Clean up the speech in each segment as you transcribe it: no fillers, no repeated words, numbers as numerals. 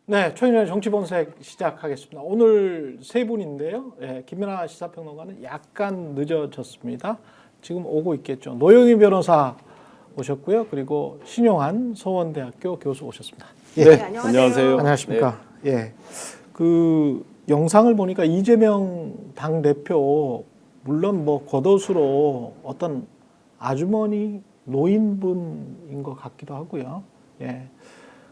네, 최인현의 정치본색 시작하겠습니다. 오늘 세 분인데요. 예, 김연아 시사평론가는 약간 늦어졌습니다. 지금 오고 있겠죠. 노영희 변호사 오셨고요. 그리고 신용한 서원대학교 교수 오셨습니다. 예. 네, 안녕하세요. 안녕하십니까. 예, 그 영상을 보니까 이재명 당 대표 물론 뭐 겉옷으로 어떤 아주머니 노인분인 것 같기도 하고요. 예.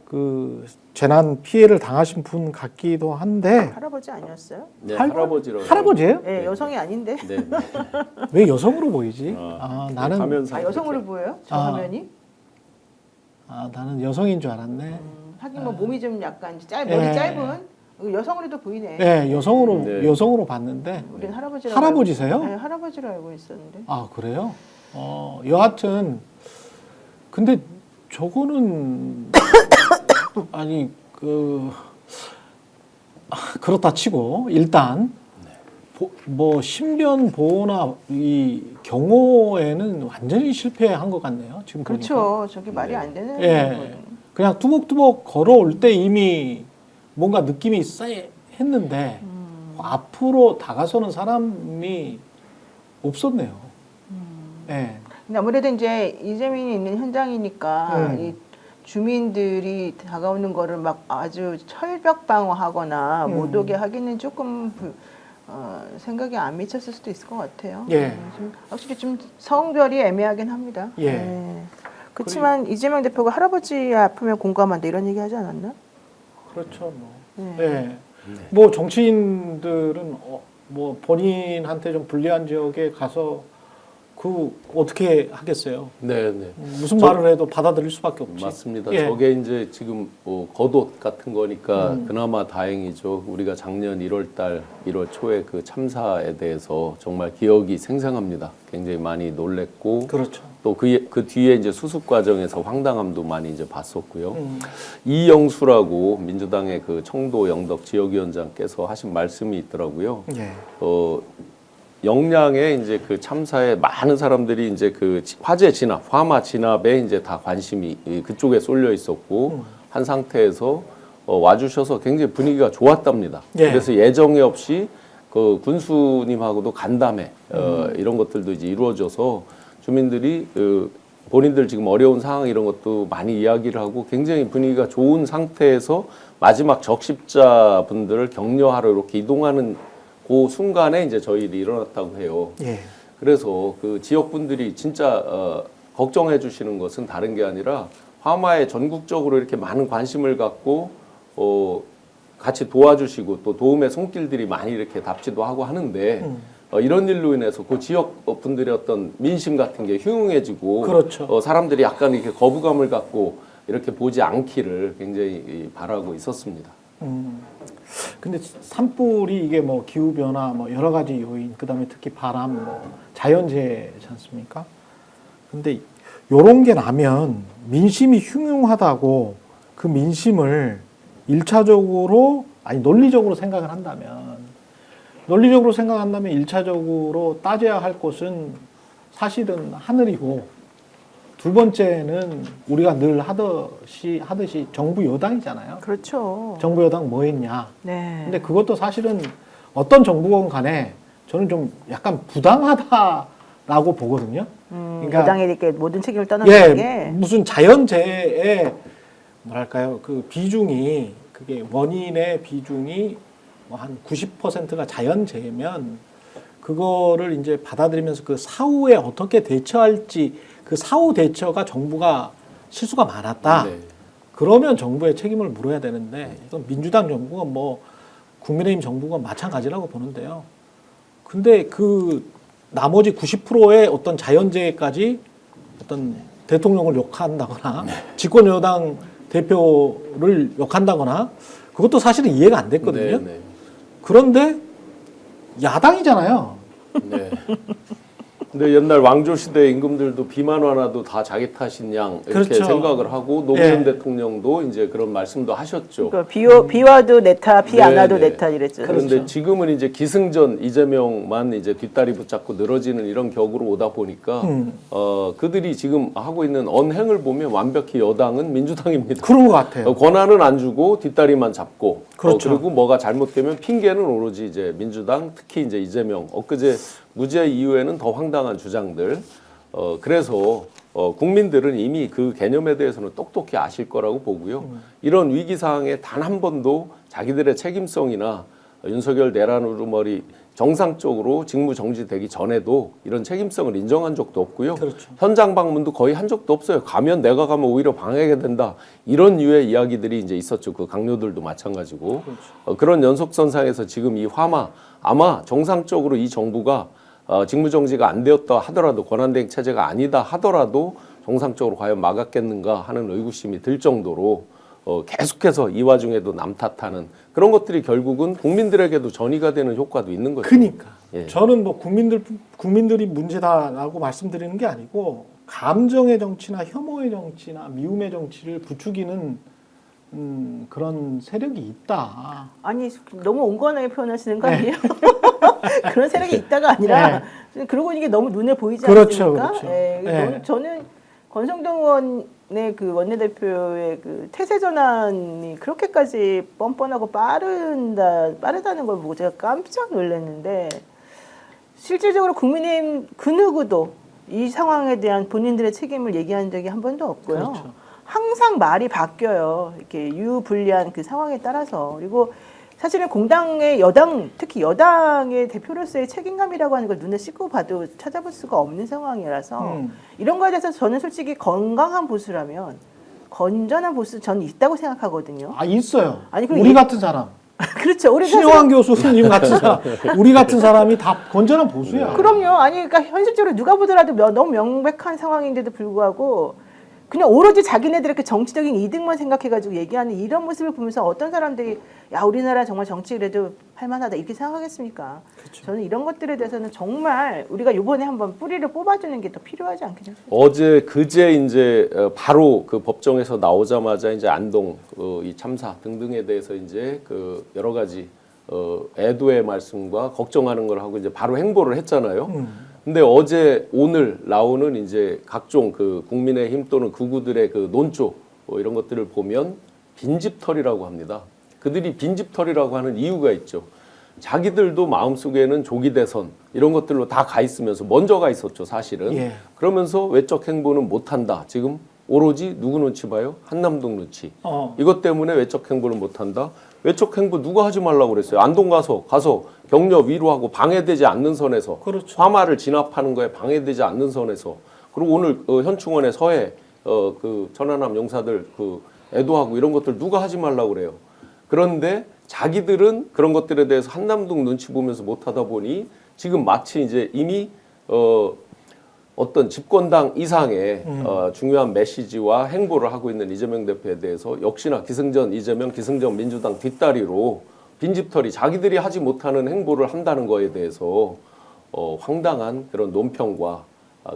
그 재난 피해를 당하신 분 같기도 한데 할아버지 아니었어요? 네, 할아버지라고 할아버지예요? 네, 여성이 아닌데. 네. 왜 여성으로 보이지? 나는 아, 여성으로 보여요? 저 화면이? 나는 여성인 줄 알았네. 하긴 뭐 몸이 좀 약간 머리 예. 짧은 여성으로도 보이네. 네, 여성으로 네. 여성으로 봤는데 우린 할아버지라고. 할아버지세요? 네, 할아버지로 알고 있었는데. 아 그래요? 여하튼 근데 저거는 아니 그렇다 치고 일단 뭐 신변 보호나 이 경호에는 완전히 실패한 것 같네요. 지금 보니까. 그렇죠. 저게 말이 안 되는 예. 거거든요. 그냥 뚜벅뚜벅 걸어올 때 이미 뭔가 느낌이 했는데 앞으로 다가서는 사람이 없었네요. 예. 근데 아무래도 이제 이재민이 있는 현장이니까 이 주민들이 다가오는 거를 막 아주 철벽 방어하거나 못 오게 하기는 조금 생각이 안 미쳤을 수도 있을 것 같아요. 예. 확실히 좀 성별이 애매하긴 합니다. 예. 네. 그렇지만 이재명 대표가 할아버지 아프면 공감한다 이런 얘기 하지 않았나? 그렇죠. 뭐. 네. 예. 뭐 정치인들은 뭐 본인한테 좀 불리한 지역에 가서 어떻게 하겠어요? 네, 네. 무슨 말을 해도 받아들일 수밖에 없지. 맞습니다. 예. 저게 이제 지금 겉옷 같은 거니까 그나마 다행이죠. 우리가 작년 1월 초에 그 참사에 대해서 정말 기억이 생생합니다. 굉장히 많이 놀랬고 그렇죠. 또 그 뒤에 이제 수습 과정에서 황당함도 많이 이제 봤었고요. 이영수라고 민주당의 그 청도 영덕 지역위원장께서 하신 말씀이 있더라고요. 예. 영양에 이제 그 참사에 많은 사람들이 이제 그 화재 진압, 화마 진압에 이제 다 관심이 그쪽에 쏠려 있었고 한 상태에서 와주셔서 굉장히 분위기가 좋았답니다. 예. 그래서 예정에 없이 그 군수님하고도 간담회 이런 것들도 이제 이루어져서 주민들이 본인들 지금 어려운 상황 이런 것도 많이 이야기를 하고 굉장히 분위기가 좋은 상태에서 마지막 적십자 분들을 격려하러 이렇게 이동하는 그 순간에 이제 저희 일이 일어났다고 해요. 예. 그래서 그 지역 분들이 진짜 걱정해 주시는 것은 다른 게 아니라 화마에 전국적으로 이렇게 많은 관심을 갖고 같이 도와주시고 또 도움의 손길들이 많이 이렇게 답지도 하고 하는데 이런 일로 인해서 그 지역 분들의 어떤 민심 같은 게 흉흉해지고 그렇죠. 사람들이 약간 이렇게 거부감을 갖고 이렇게 보지 않기를 굉장히 바라고 있었습니다. 근데 산불이 이게 뭐 기후 변화 뭐 여러 가지 요인 그다음에 특히 바람 뭐 자연재해지 않습니까? 근데 요런 게 나면 민심이 흉흉하다고 그 민심을 일차적으로 논리적으로 생각을 한다면 논리적으로 생각한다면 일차적으로 따져야 할 곳은 사실은 하늘이고 두 번째는 우리가 늘 하듯이 정부 여당이잖아요. 그렇죠. 정부 여당 뭐 했냐. 네. 근데 그것도 사실은 어떤 정부건 간에 저는 좀 약간 부당하다라고 보거든요. 그러니까 여당에 이렇게 모든 책임을 떠나는 게 예, 무슨 자연재해의 뭐랄까요 그 비중이 그게 원인의 비중이 뭐 한 90%가 자연재해면 그거를 이제 받아들이면서 그 사후에 어떻게 대처할지 그 사후 대처가 정부가 실수가 많았다. 네. 그러면 정부의 책임을 물어야 되는데 이건 민주당 정부가 뭐 국민의힘 정부가 마찬가지라고 보는데요. 근데 그 나머지 90%의 어떤 자연재해까지 어떤 대통령을 욕한다거나 집권 여당 대표를 욕한다거나 그것도 사실은 이해가 안 됐거든요. 네, 네. 그런데 야당이잖아요. 네. 근데 옛날 왕조 시대 임금들도 비만 완화도 다 자기 탓인 양 이렇게 그렇죠. 생각을 하고 노무현 예. 대통령도 이제 그런 말씀도 하셨죠. 그러니까 비 와도 내 탓, 비 안 와도 네네. 내 탓 이랬죠. 그런데 그렇죠. 지금은 이제 기승전 이재명만 이제 뒷다리 붙잡고 늘어지는 이런 격으로 오다 보니까 그들이 지금 하고 있는 언행을 보면 완벽히 여당은 민주당입니다. 그런 것 같아요. 권한은 안 주고 뒷다리만 잡고 그렇죠. 그리고 뭐가 잘못되면 핑계는 오로지 이제 민주당 특히 이제 이재명 엊그제 무죄 이후에는 더 황당한 주장들 그래서 국민들은 이미 그 개념에 대해서는 똑똑히 아실 거라고 보고요. 이런 위기 상황에 단 한 번도 자기들의 책임성이나 윤석열 내란 우르머리 정상적으로 직무 정지되기 전에도 이런 책임성을 인정한 적도 없고요. 그렇죠. 현장 방문도 거의 한 적도 없어요. 가면 내가 가면 오히려 방해가 된다. 이런 류의 이야기들이 이제 있었죠. 그 강요들도 마찬가지고. 그런 연속선상에서 지금 이 화마 아마 정상적으로 이 정부가 직무정지가 안 되었다 하더라도 권한대행 체제가 아니다 하더라도 정상적으로 과연 막았겠는가 하는 의구심이 들 정도로 계속해서 이 와중에도 남 탓하는 그런 것들이 결국은 국민들에게도 전이가 되는 효과도 있는 거죠. 그러니까 예. 저는 뭐 국민들이 문제다라고 말씀드리는 게 아니고 감정의 정치나 혐오의 정치나 미움의 정치를 부추기는 그런 세력이 있다. 아니 너무 온건하게 표현하시는 거 아니에요? 그런 세력이 있다가 아니라 그러고 있는 게 너무 눈에 보이지 그렇죠, 않습니까? 그렇죠. 예, 예. 저는 권성동 의원의 그 원내대표의 그 태세 전환이 그렇게까지 뻔뻔하고 빠르다는 걸 보고 제가 깜짝 놀랐는데 실질적으로 국민의힘 그 누구도 이 상황에 대한 본인들의 책임을 얘기한 적이 한 번도 없고요. 그렇죠. 항상 말이 바뀌어요. 이렇게 유불리한 그 상황에 따라서. 그리고 사실은 공당의 여당, 특히 여당의 대표로서의 책임감이라고 하는 걸 눈에 씻고 봐도 찾아볼 수가 없는 상황이라서 이런 거에 대해서 저는 솔직히 건강한 보수라면 건전한 보수 저는 있다고 생각하거든요. 아 있어요. 아니, 그럼 우리 같은 사람. 그렇죠. 우리 신영환 교수님 같은 사람, 우리 같은 사람이 다 건전한 보수야. 그럼요. 아니 그러니까 현실적으로 누가 보더라도 너무 명백한 상황인데도 불구하고 그냥 오로지 자기네들의 그 정치적인 이득만 생각해가지고 얘기하는 이런 모습을 보면서 어떤 사람들이 야 우리나라 정말 정치 그래도 할만하다 이렇게 생각하겠습니까? 그렇죠. 저는 이런 것들에 대해서는 정말 우리가 이번에 한번 뿌리를 뽑아주는 게 더 필요하지 않겠습니까? 어제 그제 이제 바로 그 법정에서 나오자마자 이제 안동 이 참사 등등에 대해서 이제 그 여러 가지 애도의 말씀과 걱정하는 걸 하고 이제 바로 행보를 했잖아요. 근데 어제 오늘 나오는 이제 각종 그 국민의힘 또는 극우들의 그 논조 이런 것들을 보면 빈집털이라고 합니다. 그들이 빈집털이라고 하는 이유가 있죠. 자기들도 마음속에는 조기 대선 이런 것들로 다 가 있으면서 먼저 가 있었죠, 사실은. 예. 그러면서 외적 행보는 못 한다. 지금 오로지 누구 눈치 봐요? 한남동 눈치. 이것 때문에 외적 행보를 못 한다. 외적 행보 누가 하지 말라고 그랬어요? 안동 가서 격려 위로하고 방해되지 않는 선에서 그렇죠. 화마를 진압하는 거에 방해되지 않는 선에서 그리고 오늘 현충원의 서해 그 천안함 용사들 그 애도하고 이런 것들 누가 하지 말라고 그래요. 그런데 자기들은 그런 것들에 대해서 한남동 눈치 보면서 못 하다 보니 지금 마치 이제 이미 어떤 집권당 이상의 중요한 메시지와 행보를 하고 있는 이재명 대표에 대해서 역시나 기승전 이재명, 기승전 민주당 뒷다리로 빈집털이 자기들이 하지 못하는 행보를 한다는 거에 대해서 황당한 그런 논평과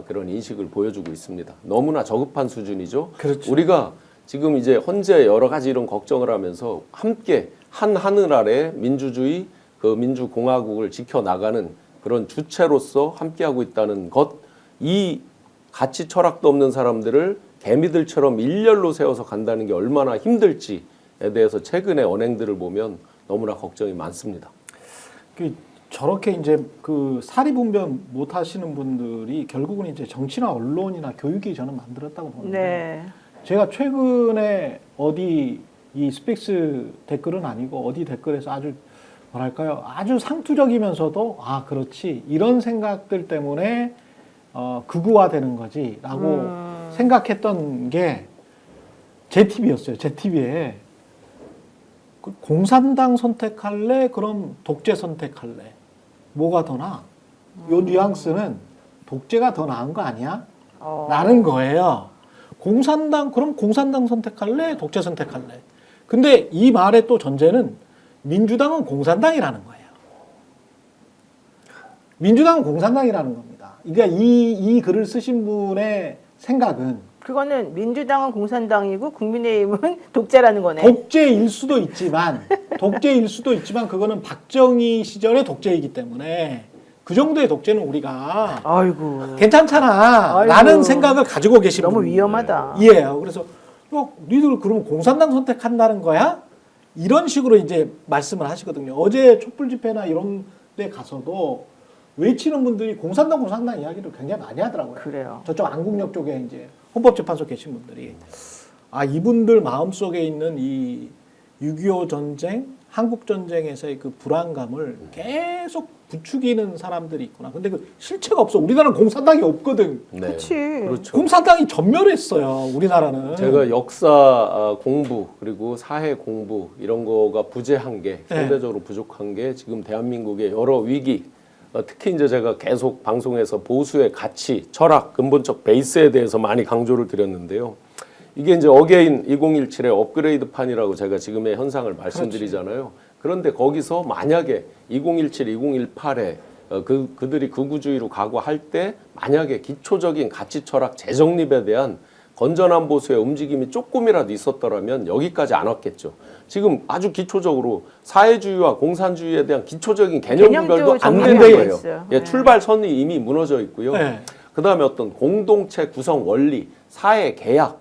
그런 인식을 보여주고 있습니다. 너무나 저급한 수준이죠. 그렇죠. 우리가 지금 이제 현재 여러 가지 이런 걱정을 하면서 함께 한 하늘 아래 민주주의, 그 민주공화국을 지켜나가는 그런 주체로서 함께하고 있다는 것, 이 가치 철학도 없는 사람들을 개미들처럼 일렬로 세워서 간다는 게 얼마나 힘들지에 대해서 최근의 언행들을 보면 너무나 걱정이 많습니다. 저렇게 이제 그 사리분별 못 하시는 분들이 결국은 이제 정치나 언론이나 교육이 저는 만들었다고 보는데 네. 제가 최근에 어디 이 스픽스 댓글은 아니고 어디 댓글에서 아주 뭐랄까요 아주 상투적이면서도 아 그렇지 이런 생각들 때문에 극우화되는 거지라고 생각했던 게 제 TV였어요. 제 TV에 공산당 선택할래? 그럼 독재 선택할래? 뭐가 더 나아? 요 뉘앙스는 독재가 더 나은 거 아니야? 라는 거예요. 그럼 공산당 선택할래? 독재 선택할래? 근데 이 말의 또 전제는 민주당은 공산당이라는 거예요. 민주당은 공산당이라는 겁니다. 그러니까 이 글을 쓰신 분의 생각은 그거는 민주당은 공산당이고 국민의힘은 독재라는 거네. 독재일 수도 있지만 그거는 박정희 시절의 독재이기 때문에 그 정도의 독재는 우리가 아이고. 괜찮잖아 아이고. 라는 생각을 가지고 계신 너무 분. 위험하다. 이해해요. 그래서 니들 그러면 공산당 선택한다는 거야? 이런 식으로 이제 말씀을 하시거든요. 어제 촛불 집회나 이런 데 가서도 외치는 분들이 공산당 이야기를 굉장히 많이 하더라고요. 그래요. 저쪽 안국역 쪽에 이제 헌법재판소 계신 분들이 이분들 마음속에 있는 이 6.25 전쟁, 한국 전쟁에서의 그 불안감을 계속 부추기는 사람들이 있구나. 근데 그 실체가 없어. 우리나라는 공산당이 없거든. 네. 그치. 그렇죠. 공산당이 전멸했어요. 우리나라는. 제가 역사 공부 그리고 사회 공부 이런 거가 부재한 게 네. 상대적으로 부족한 게 지금 대한민국의 여러 위기 특히 이제 제가 계속 방송에서 보수의 가치, 철학, 근본적 베이스에 대해서 많이 강조를 드렸는데요. 이게 이제 어게인 2017의 업그레이드판이라고 제가 지금의 현상을 말씀드리잖아요. 그런데 거기서 만약에 2017, 2018에 그들이 극우주의로 각오할 때 만약에 기초적인 가치, 철학, 재정립에 대한 건전한 보수의 움직임이 조금이라도 있었더라면 여기까지 안 왔겠죠. 지금 아주 기초적으로 사회주의와 공산주의에 대한 기초적인 개념들도 안 된 정립이 안 거예요. 있어요. 예, 네. 출발선이 이미 무너져 있고요. 네. 그다음에 어떤 공동체 구성 원리, 사회 계약,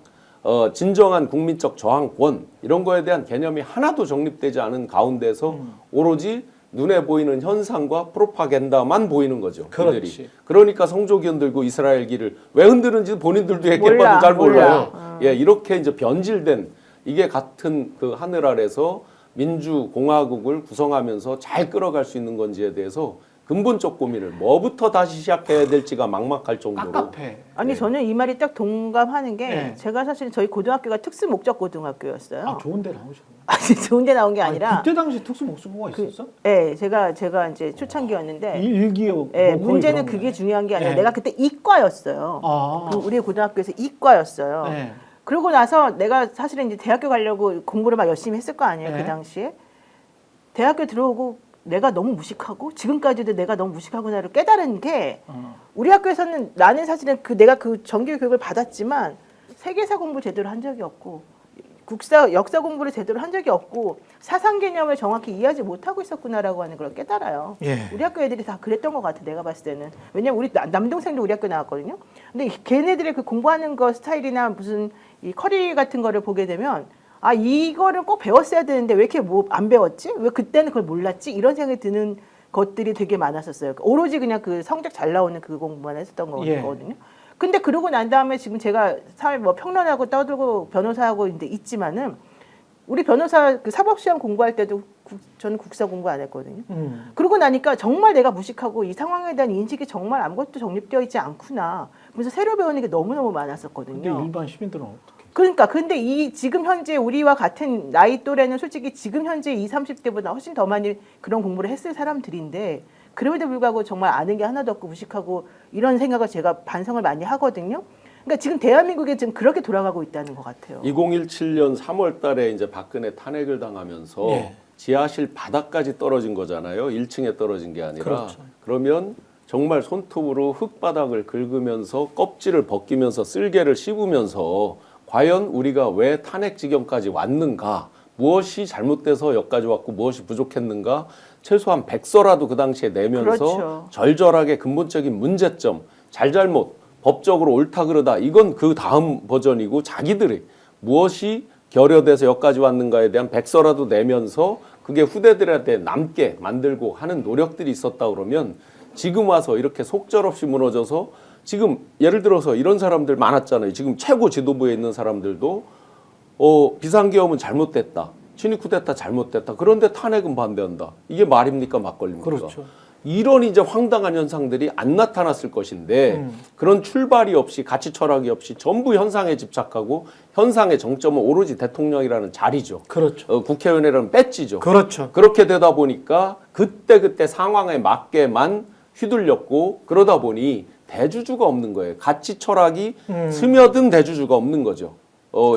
진정한 국민적 저항권 이런 거에 대한 개념이 하나도 정립되지 않은 가운데서 오로지 눈에 보이는 현상과 프로파간다만 보이는 거죠. 그렇지. 그들이. 그러니까 성조기 흔들고 이스라엘 길을 왜 흔드는지 본인들도 몰라, 얘기해봐도 잘 몰라요. 몰라. 예, 이렇게 이제 변질된 이게 같은 그 하늘 아래서 민주공화국을 구성하면서 잘 끌어갈 수 있는 건지에 대해서 근본적 고민을 뭐부터 다시 시작해야 될지가 막막할 정도로 깝깝해. 아니 저는 이 말이 딱 동감하는 게 네. 제가 사실 저희 고등학교가 특수 목적 고등학교였어요. 좋은 데 나오셨네. 아니 좋은 데 나온 게 아니라 그때 당시 특수 목수부가 있었어? 네, 제가 이제 초창기였는데 일기요. 네, 문제는 그게 중요한 게 아니라 네. 내가 그때 이과였어요. 그 우리 고등학교에서 이과였어요. 네. 그러고 나서 내가 사실은 이제 대학교 가려고 공부를 막 열심히 했을 거 아니에요. 네. 그 당시에. 대학교 들어오고 내가 너무 무식하고 지금까지도 내가 너무 무식하구나를 깨달은 게 우리 학교에서는 나는 사실은 내가 그 정규 교육을 받았지만 세계사 공부 제대로 한 적이 없고 역사 공부를 제대로 한 적이 없고 사상 개념을 정확히 이해하지 못하고 있었구나라고 하는 걸 깨달아요. 예. 우리 학교 애들이 다 그랬던 것 같아 내가 봤을 때는. 왜냐면 우리 남동생도 우리 학교 나왔거든요. 근데 걔네들의 그 공부하는 거 스타일이나 무슨 이 커리 같은 거를 보게 되면 이거를 꼭 배웠어야 되는데 왜 이렇게 뭐 안 배웠지? 왜 그때는 그걸 몰랐지? 이런 생각이 드는 것들이 되게 많았었어요. 오로지 그냥 그 성적 잘 나오는 그 공부만 했었던 거거든요. 근데 그러고 난 다음에 지금 제가 사회 뭐 평론하고 떠들고 변호사하고 있지만은 우리 변호사 그 사법시험 공부할 때도 저는 국사 공부 안 했거든요. 그러고 나니까 정말 내가 무식하고 이 상황에 대한 인식이 정말 아무것도 정립되어 있지 않구나. 그래서 새로 배우는 게 너무너무 많았었거든요. 근데 일반 시민들은 어떻게? 그러니까 근데 지금 현재 우리와 같은 나이 또래는 솔직히 지금 현재 20, 30대보다 훨씬 더 많이 그런 공부를 했을 사람들인데 그럼에도 불구하고 정말 아는 게 하나도 없고 무식하고 이런 생각을 제가 반성을 많이 하거든요. 그러니까 지금 대한민국이 지금 그렇게 돌아가고 있다는 것 같아요. 2017년 3월 달에 이제 박근혜 탄핵을 당하면서 예. 지하실 바닥까지 떨어진 거잖아요. 1층에 떨어진 게 아니라. 그렇죠. 그러면 정말 손톱으로 흙바닥을 긁으면서 껍질을 벗기면서 쓸개를 씹으면서 과연 우리가 왜 탄핵 지경까지 왔는가? 무엇이 잘못돼서 여기까지 왔고 무엇이 부족했는가? 최소한 백서라도 그 당시에 내면서 그렇죠. 절절하게 근본적인 문제점, 잘잘못, 법적으로 옳다 그르다 이건 그 다음 버전이고 자기들이 무엇이 결여돼서 여기까지 왔는가에 대한 백서라도 내면서 그게 후대들한테 남게 만들고 하는 노력들이 있었다 그러면 지금 와서 이렇게 속절없이 무너져서 지금 예를 들어서 이런 사람들 많았잖아요. 지금 최고 지도부에 있는 사람들도 비상계엄은 잘못됐다. 친위 쿠데타 잘못됐다. 그런데 탄핵은 반대한다. 이게 말입니까 막걸리입니까? 그렇죠. 이런 이제 황당한 현상들이 안 나타났을 것인데 그런 출발이 없이 가치 철학이 없이 전부 현상에 집착하고 현상의 정점은 오로지 대통령이라는 자리죠. 그렇죠. 국회의원이라는 배지죠. 그렇죠. 그렇게 되다 보니까 그때 상황에 맞게만 휘둘렸고 그러다 보니 대주주가 없는 거예요. 가치 철학이 스며든 대주주가 없는 거죠.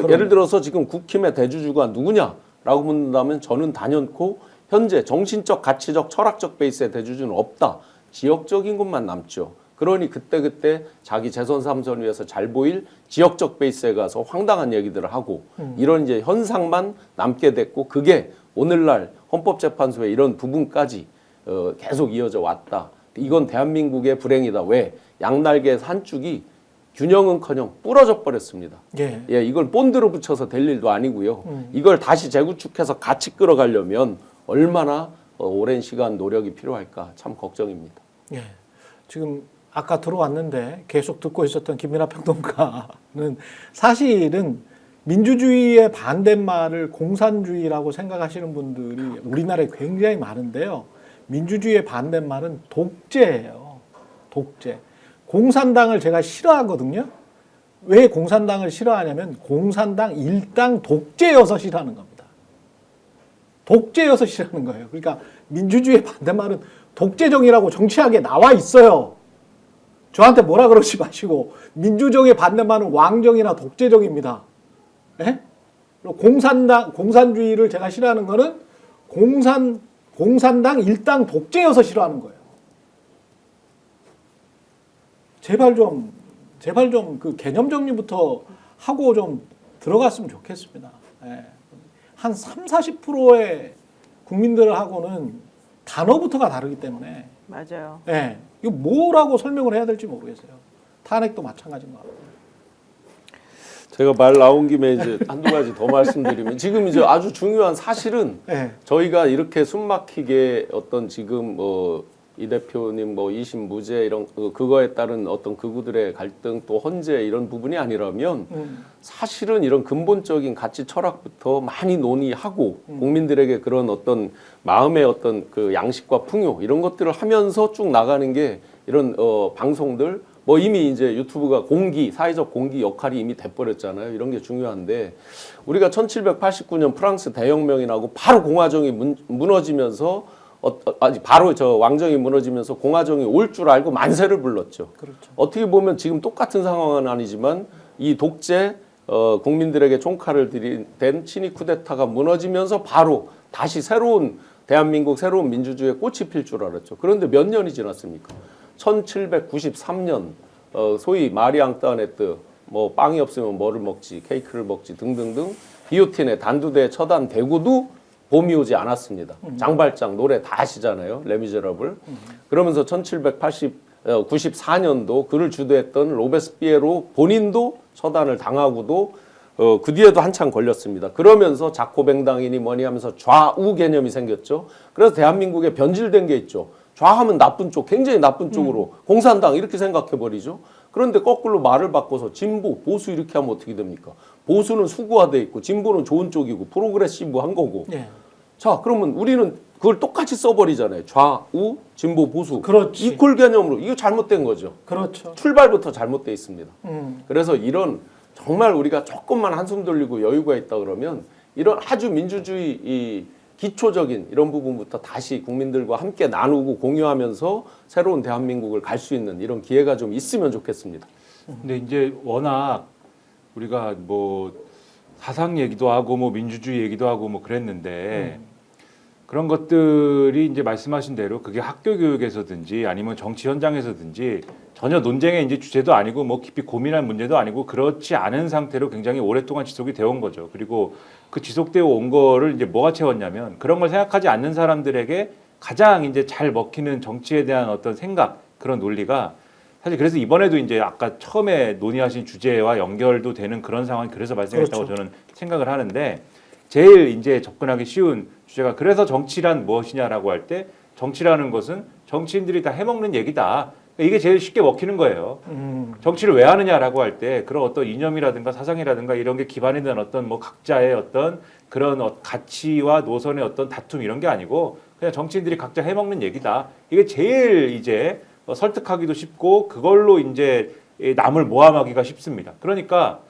예를 들어서 지금 국힘의 대주주가 누구냐라고 묻는다면 저는 단연코 현재 정신적, 가치적, 철학적 베이스의 대주주는 없다. 지역적인 것만 남죠. 그러니 그때 자기 재선 삼선 위해서 잘 보일 지역적 베이스에 가서 황당한 얘기들을 하고 이런 이제 현상만 남게 됐고 그게 오늘날 헌법재판소의 이런 부분까지 계속 이어져 왔다. 이건 대한민국의 불행이다. 왜? 양날개에서 한쪽이 균형은커녕 부러져 버렸습니다. 예. 이걸 본드로 붙여서 될 일도 아니고요. 이걸 다시 재구축해서 같이 끌어가려면 얼마나 오랜 시간 노력이 필요할까 참 걱정입니다. 예. 지금 아까 들어왔는데 계속 듣고 있었던 김민하 평론가는 사실은 민주주의의 반대말을 공산주의라고 생각하시는 분들이 우리나라에 굉장히 많은데요. 민주주의의 반대말은 독재예요. 독재. 공산당을 제가 싫어하거든요. 왜 공산당을 싫어하냐면 공산당 일당 독재여서 싫어하는 겁니다. 독재여서 싫어하는 거예요. 그러니까 민주주의의 반대말은 독재정이라고 정치학에 나와 있어요. 저한테 뭐라 그러지 마시고 민주정의 반대말은 왕정이나 독재정입니다. 예? 공산주의를 제가 싫어하는 거는 공산당 일당 독재여서 싫어하는 거예요. 제발 좀 그 개념 정리부터 하고 좀 들어갔으면 좋겠습니다. 예. 한 30-40%의 국민들하고는 단어부터가 다르기 때문에 맞아요. 예. 이거 뭐라고 설명을 해야 될지 모르겠어요. 탄핵도 마찬가지인 것 같아요. 제가 말 나온 김에 이제 한두 가지 더 말씀드리면 지금 이제 아주 중요한 사실은 예. 저희가 이렇게 숨막히게 어떤 지금 이 대표님 뭐 2심 무죄 이런 그거에 따른 어떤 극우들의 갈등 또 헌재 이런 부분이 아니라면 사실은 이런 근본적인 가치 철학부터 많이 논의하고 국민들에게 그런 어떤 마음의 어떤 그 양식과 풍요 이런 것들을 하면서 쭉 나가는 게 이런 방송들 뭐 이미 이제 유튜브가 사회적 공기 역할이 이미 돼버렸잖아요. 이런 게 중요한데 우리가 1789년 프랑스 대혁명이 나고 바로 공화정이 무너지면서 바로 저 왕정이 무너지면서 공화정이 올 줄 알고 만세를 불렀죠. 그렇죠. 어떻게 보면 지금 똑같은 상황은 아니지만 이 독재 국민들에게 총칼을 들이댄 친위 쿠데타가 무너지면서 바로 다시 새로운 대한민국 새로운 민주주의의 꽃이 필 줄 알았죠. 그런데 몇 년이 지났습니까? 1793년 소위 마리 앙뚜아네트 뭐 빵이 없으면 뭐를 먹지 케이크를 먹지 등등등 기요틴에 단두대에 처단되고도 봄이 오지 않았습니다. 장발장 노래 다 아시잖아요. 레미제라블. 그러면서 1794년도 그를 주도했던 로베스피에로 본인도 처단을 당하고도 그 뒤에도 한참 걸렸습니다. 그러면서 자코뱅당이니 뭐니 하면서 좌우 개념이 생겼죠. 그래서 대한민국에 변질된 게 있죠. 좌하면 나쁜 쪽, 굉장히 나쁜 쪽으로 공산당 이렇게 생각해버리죠. 그런데 거꾸로 말을 바꿔서 진보, 보수 이렇게 하면 어떻게 됩니까? 보수는 수구화돼 있고 진보는 좋은 쪽이고 프로그레시브한 거고. 예. 자, 그러면 우리는 그걸 똑같이 써버리잖아요. 좌우, 진보, 보수. 그렇지. 이퀄 개념으로. 이거 잘못된 거죠. 그렇죠. 출발부터 잘못돼 있습니다. 그래서 이런 정말 우리가 조금만 한숨 돌리고 여유가 있다 그러면 이런 아주 민주주의 이 기초적인 이런 부분부터 다시 국민들과 함께 나누고 공유하면서 새로운 대한민국을 갈 수 있는 이런 기회가 좀 있으면 좋겠습니다. 근데 이제 워낙 우리가 뭐 사상 얘기도 하고 뭐 민주주의 얘기도 하고 뭐 그랬는데 그런 것들이 이제 말씀하신 대로 그게 학교 교육에서든지 아니면 정치 현장에서든지 전혀 논쟁의 이제 주제도 아니고 뭐 깊이 고민할 문제도 아니고 그렇지 않은 상태로 굉장히 오랫동안 지속이 되어 온 거죠. 그리고 그 지속되어 온 거를 이제 뭐가 채웠냐면 그런 걸 생각하지 않는 사람들에게 가장 이제 잘 먹히는 정치에 대한 어떤 생각 그런 논리가 사실 그래서 이번에도 이제 아까 처음에 논의하신 주제와 연결도 되는 그런 상황이 그래서 발생했다고 그렇죠. 저는 생각을 하는데 제일 이제 접근하기 쉬운 주제가 그래서 정치란 무엇이냐라고 할 때 정치라는 것은 정치인들이 다 해먹는 얘기다. 이게 제일 쉽게 먹히는 거예요. 정치를 왜 하느냐라고 할 때 그런 어떤 이념이라든가 사상이라든가 이런 게 기반이 된 어떤 뭐 각자의 어떤 그런 가치와 노선의 어떤 다툼 이런 게 아니고 그냥 정치인들이 각자 해먹는 얘기다. 이게 제일 이제 설득하기도 쉽고 그걸로 이제 남을 모함하기가 쉽습니다. 그러니까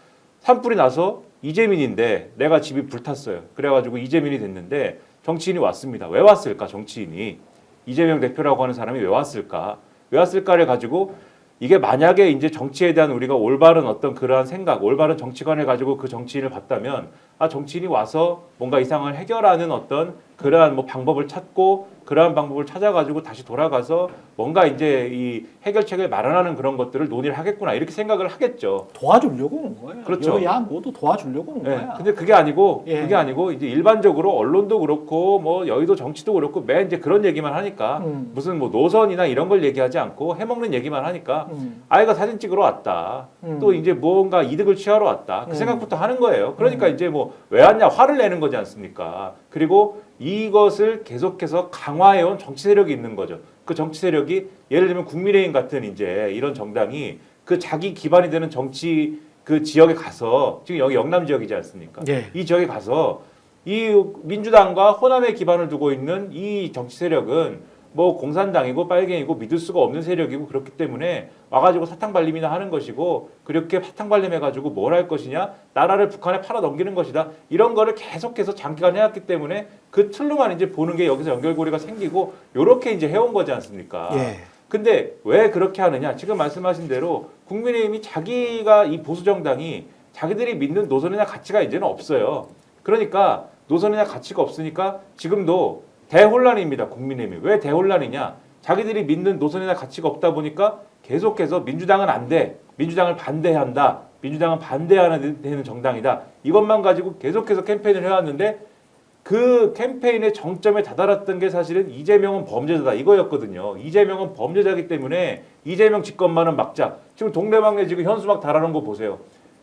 산불이 나서 이재민인데 내가 집이 불탔어요. 그래가지고 이재민이 됐는데 정치인이 왔습니다. 왜 왔을까 정치인이? 이재명 대표라고 하는 사람이 왜 왔을까? 왜 왔을까를 가지고 이게 만약에 이제 정치에 대한 우리가 올바른 어떤 그러한 생각, 올바른 정치관을 가지고 그 정치인을 봤다면 정치인이 와서 뭔가 이 상황을 해결하는 어떤 그러한 뭐 방법을 찾고 그러한 방법을 찾아가지고 다시 돌아가서 뭔가 이제 이 해결책을 마련하는 그런 것들을 논의를 하겠구나 이렇게 생각을 하겠죠. 도와주려고 온 거예요. 그렇죠. 여야 모두 도와주려고 온 네, 거야. 근데 그게 아니고 예. 이제 일반적으로 언론도 그렇고 뭐 여의도 정치도 그렇고 맨 이제 그런 얘기만 하니까 무슨 뭐 노선이나 이런 걸 얘기하지 않고 해먹는 얘기만 하니까 아이가 사진 찍으러 왔다. 또 이제 뭔가 이득을 취하러 왔다. 그 생각부터 하는 거예요. 그러니까 이제 뭐 왜 왔냐 화를 내는 거지 않습니까? 그리고 이것을 계속해서 강화해온 정치 세력이 있는 거죠. 그 정치 세력이 예를 들면 국민의힘 같은 이제 이런 정당이 그 자기 기반이 되는 정치 그 지역에 가서 지금 여기 영남 지역이지 않습니까? 예. 이 지역에 가서 이 민주당과 호남에 기반을 두고 있는 이 정치 세력은 뭐 공산당이고 빨갱이고 믿을 수가 없는 세력이고 그렇기 때문에 와가지고 사탕 발림이나 하는 것이고 그렇게 사탕 발림해가지고 뭘 할 것이냐 나라를 북한에 팔아 넘기는 것이다 이런 거를 계속해서 장기간 해왔기 때문에 그 틀로만 이제 보는 게 여기서 연결고리가 생기고 요렇게 이제 해온 거지 않습니까? 예. 근데 왜 그렇게 하느냐? 지금 말씀하신 대로 국민의힘이 자기가 이 보수 정당이 자기들이 믿는 노선이나 가치가 이제는 없어요. 그러니까 노선이나 가치가 없으니까 지금도 대혼란입니다. 국민의힘이. 왜 대혼란이냐? 자기들이 믿는 노선이나 가치가 없다 보니까 계속해서 민주당은 안 돼. 민주당을 반대한다. 민주당은 반대하는 되는 정당이다. 이것만 가지고 계속해서 캠페인을 해왔는데 그 캠페인의 정점에 다다랐던 게 사실은 이재명은 범죄자다 이거였거든요. 이재명은 범죄자이기 때문에 이재명 집권만은 막자. 지금 동네방네 지금 현수막 달아놓은 거 보세요.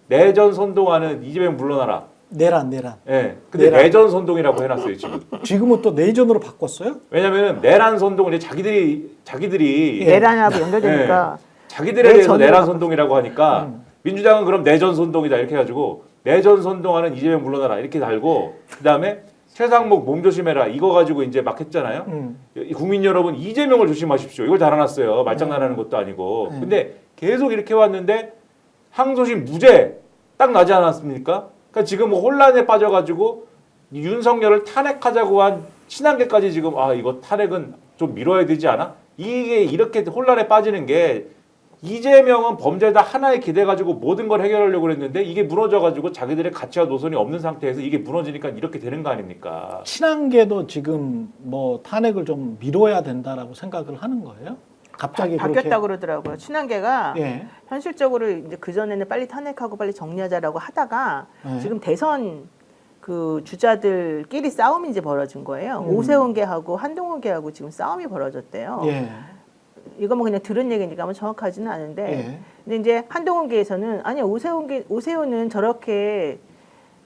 내전 선동하는 이재명 물러나라. 내란. 예. 근데 내전 선동이라고 해놨어요 지금. 지금은 또 내전으로 바꿨어요? 왜냐면은 내란 선동을 이제 자기들이 예. 내란하고 연결되니까 자기들에 대해서 내전으로 내란 선동이라고 하니까 민주당은 그럼 내전 선동이다 이렇게 해가지고 내전 선동하는 이재명 물러나라 이렇게 달고 그다음에 최상목 몸조심해라 이거 가지고 이제 막 했잖아요. 이 국민 여러분 이재명을 조심하십시오. 이걸 달아놨어요. 말장난하는 것도 아니고. 근데 계속 이렇게 왔는데 항소심 무죄 딱 나지 않았습니까? 그러니까 지금 뭐 혼란에 빠져가지고 윤석열을 탄핵하자고 한 친한계까지 지금 이거 탄핵은 좀 미뤄야 되지 않아? 이게 이렇게 혼란에 빠지는 게 이재명은 범죄다 하나에 기대가지고 모든 걸 해결하려고 그랬는데 이게 무너져가지고 자기들의 가치와 노선이 없는 상태에서 이게 무너지니까 이렇게 되는 거 아닙니까? 친한계도 지금 뭐 탄핵을 좀 미뤄야 된다라고 생각을 하는 거예요? 갑자기 바뀌었다고 그렇게. 그러더라고요. 친한계가 예. 현실적으로 이제 그 전에는 빨리 탄핵하고 빨리 정리하자라고 하다가 예. 지금 대선 그 주자들끼리 싸움이 이제 벌어진 거예요. 오세훈계하고 한동훈계하고 지금 싸움이 벌어졌대요. 예. 이거 뭐 그냥 들은 얘기니까 뭐 정확하지는 않은데, 예. 근데 이제 한동훈계에서는 아니 오세훈은 저렇게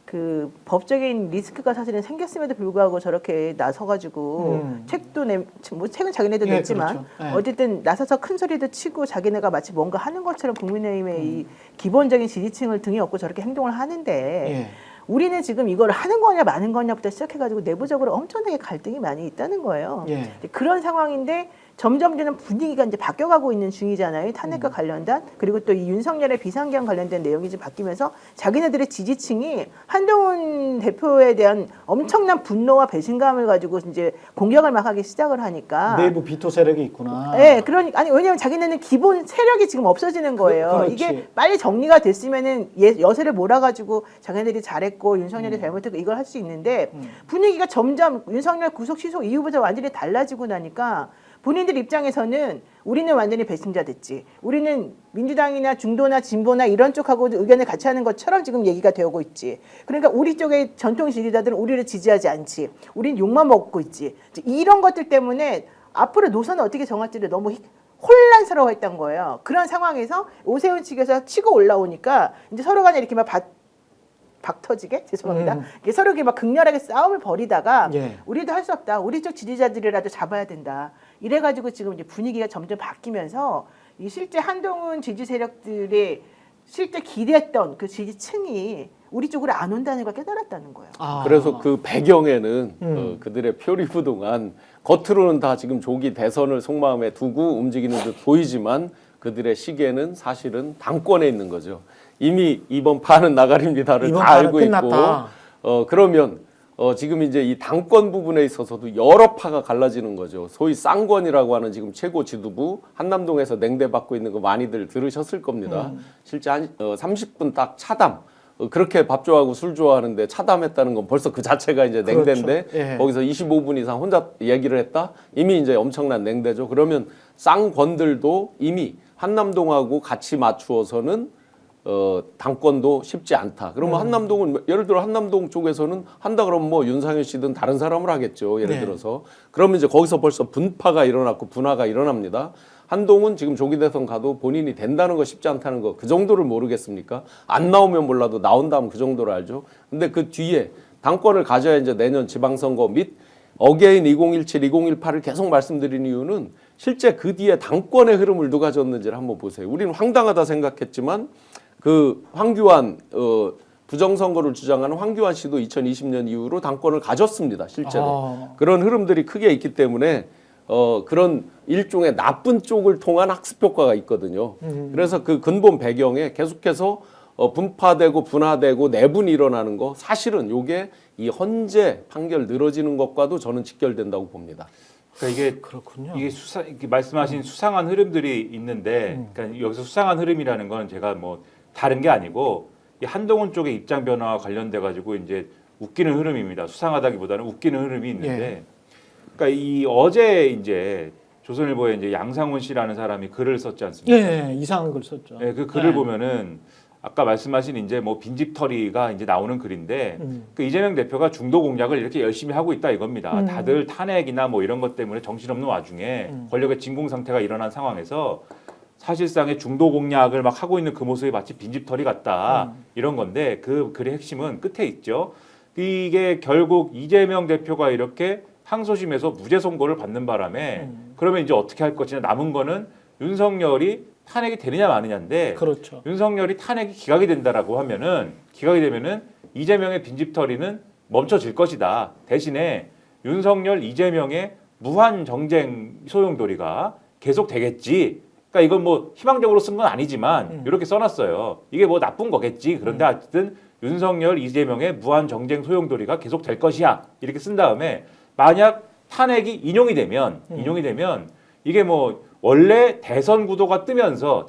그 법적인 리스크가 사실은 생겼음에도 불구하고 저렇게 나서가지고 책도 뭐 책은 자기네도 예, 냈지만 그렇죠. 예. 어쨌든 나서서 큰 소리도 치고 자기네가 마치 뭔가 하는 것처럼 국민의힘의 이 기본적인 지지층을 등에 업고 저렇게 행동을 하는데 예. 우리는 지금 이걸 하는 거냐 마는 거냐부터 시작해가지고 내부적으로 엄청나게 갈등이 많이 있다는 거예요. 예. 그런 상황인데 점점 되는 분위기가 이제 바뀌어가고 있는 중이잖아요. 탄핵과 관련된 그리고 또 이 윤석열의 비상계엄 관련된 내용이 이제 바뀌면서 자기네들의 지지층이 한동훈 대표에 대한 엄청난 분노와 배신감을 가지고 이제 공격을 막 하기 시작을 하니까 내부 비토 세력이 있구나. 네, 그러니까 아니 왜냐면 자기네는 기본 세력이 지금 없어지는 거예요. 그렇지. 이게 빨리 정리가 됐으면은 여세를 몰아가지고 자기네들이 잘했고 윤석열이 잘못했고 이걸 할 수 있는데 분위기가 점점 윤석열 구속 취소 이후부터 완전히 달라지고 나니까. 본인들 입장에서는 우리는 완전히 배신자 됐지. 우리는 민주당이나 중도나 진보나 이런 쪽하고 의견을 같이 하는 것처럼 지금 얘기가 되고 있지. 그러니까 우리 쪽의 전통 지지자들은 우리를 지지하지 않지. 우리는 욕만 먹고 있지. 이런 것들 때문에 앞으로 노선을 어떻게 정할지를 너무 혼란스러워했던 거예요. 그런 상황에서 오세훈 측에서 치고 올라오니까 이제 서로 간에 이렇게 막 박터지게 죄송합니다. 이게 서로 이렇게 막 극렬하게 싸움을 벌이다가 예. 우리도 할 수 없다. 우리 쪽 지지자들이라도 잡아야 된다. 이래가지고 지금 이제 분위기가 점점 바뀌면서 이 실제 한동훈 지지 세력들의 실제 기대했던 그 지지층이 우리 쪽으로 안 온다는 걸 깨달았다는 거예요. 그래서 그 배경에는 그들의 표리부동한 겉으로는 다 지금 조기 대선을 속마음에 두고 움직이는 듯 보이지만 그들의 시계는 사실은 당권에 있는 거죠. 이미 이번 판은 나가리입니다를 이번 다 판은 알고 끝났다. 있고 그러면 지금 이제 이 당권 부분에 있어서도 여러 파가 갈라지는 거죠. 소위 쌍권이라고 하는 지금 최고 지도부 한남동에서 냉대받고 있는 거 많이들 들으셨을 겁니다. 실제 한 30분 딱 차담 그렇게 밥 좋아하고 술 좋아하는데 차담했다는 건 벌써 그 자체가 이제 냉대인데 그렇죠. 예. 거기서 25분 이상 혼자 얘기를 했다? 이미 이제 엄청난 냉대죠. 그러면 쌍권들도 이미 한남동하고 같이 맞추어서는 당권도 쉽지 않다. 그러면 한남동은 예를 들어 한남동 쪽에서는 한다 그러면 뭐 윤상현 씨든 다른 사람을 하겠죠. 예를 네. 들어서. 그러면 이제 거기서 벌써 분파가 일어났고 분화가 일어납니다. 한동훈 지금 조기 대선 가도 본인이 된다는 거 쉽지 않다는 거 그 정도를 모르겠습니까? 안 나오면 몰라도 나온다면 그 정도를 알죠. 근데 그 뒤에 당권을 가져야 이제 내년 지방선거 및 어게인 2017, 2018을 계속 말씀드린 이유는 실제 그 뒤에 당권의 흐름을 누가 줬는지를 한번 보세요. 우리는 황당하다 생각했지만 그 황교안 부정선거를 주장하는 황교안 씨도 2020년 이후로 당권을 가졌습니다. 실제로. 그런 흐름들이 크게 있기 때문에 그런 일종의 나쁜 쪽을 통한 학습 효과가 있거든요. 그래서 그 근본 배경에 계속해서 분파되고 분화되고 내분이 일어나는 거 사실은 이게 이 헌재 판결 늘어지는 것과도 저는 직결된다고 봅니다. 그러니까 이게 그렇군요. 이게 이렇게 말씀하신 수상한 흐름들이 있는데, 그러니까 여기서 수상한 흐름이라는 건 제가 뭐 다른 게 아니고 이 한동훈 쪽의 입장 변화와 관련돼 가지고 이제 웃기는 흐름입니다. 수상하다기보다는 웃기는 흐름이 있는데, 그러니까 이 어제 이제 조선일보에 이제 양상훈 씨라는 사람이 글을 썼지 않습니까? 예, 이상한 걸 썼죠. 네, 그 글을 보면은 아까 말씀하신 이제 뭐 빈집털이가 이제 나오는 글인데 그 이재명 대표가 중도 공략을 이렇게 열심히 하고 있다 이겁니다. 다들 탄핵이나 뭐 이런 것 때문에 정신없는 와중에 권력의 진공 상태가 일어난 상황에서 사실상의 중도 공략을 막 하고 있는 그 모습이 마치 빈집털이 같다 이런 건데 그 글의 핵심은 끝에 있죠. 이게 결국 이재명 대표가 이렇게 항소심에서 무죄 선고를 받는 바람에 그러면 이제 어떻게 할 것이냐 남은 거는 윤석열이 탄핵이 되느냐 마느냐인데 그렇죠. 윤석열이 탄핵이 기각이 된다라고 하면은 기각이 되면은 이재명의 빈집털이는 멈춰질 것이다. 대신에 윤석열 이재명의 무한 정쟁 소용돌이가 계속 되겠지. 그러니까 이건 뭐 희망적으로 쓴 건 아니지만 이렇게 써놨어요. 이게 뭐 나쁜 거겠지. 그런데 하여튼 윤석열 이재명의 무한 정쟁 소용돌이가 계속 될 것이야. 이렇게 쓴 다음에 만약 탄핵이 인용이 되면 이게 뭐 원래 대선 구도가 뜨면서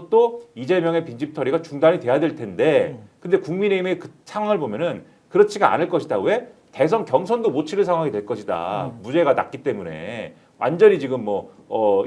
또 이재명의 빈집털이가 중단이 돼야 될 텐데 근데 국민의힘의 그 상황을 보면은 그렇지가 않을 것이다. 왜? 대선 경선도 못 치를 상황이 될 것이다. 무죄가 났기 때문에 완전히 지금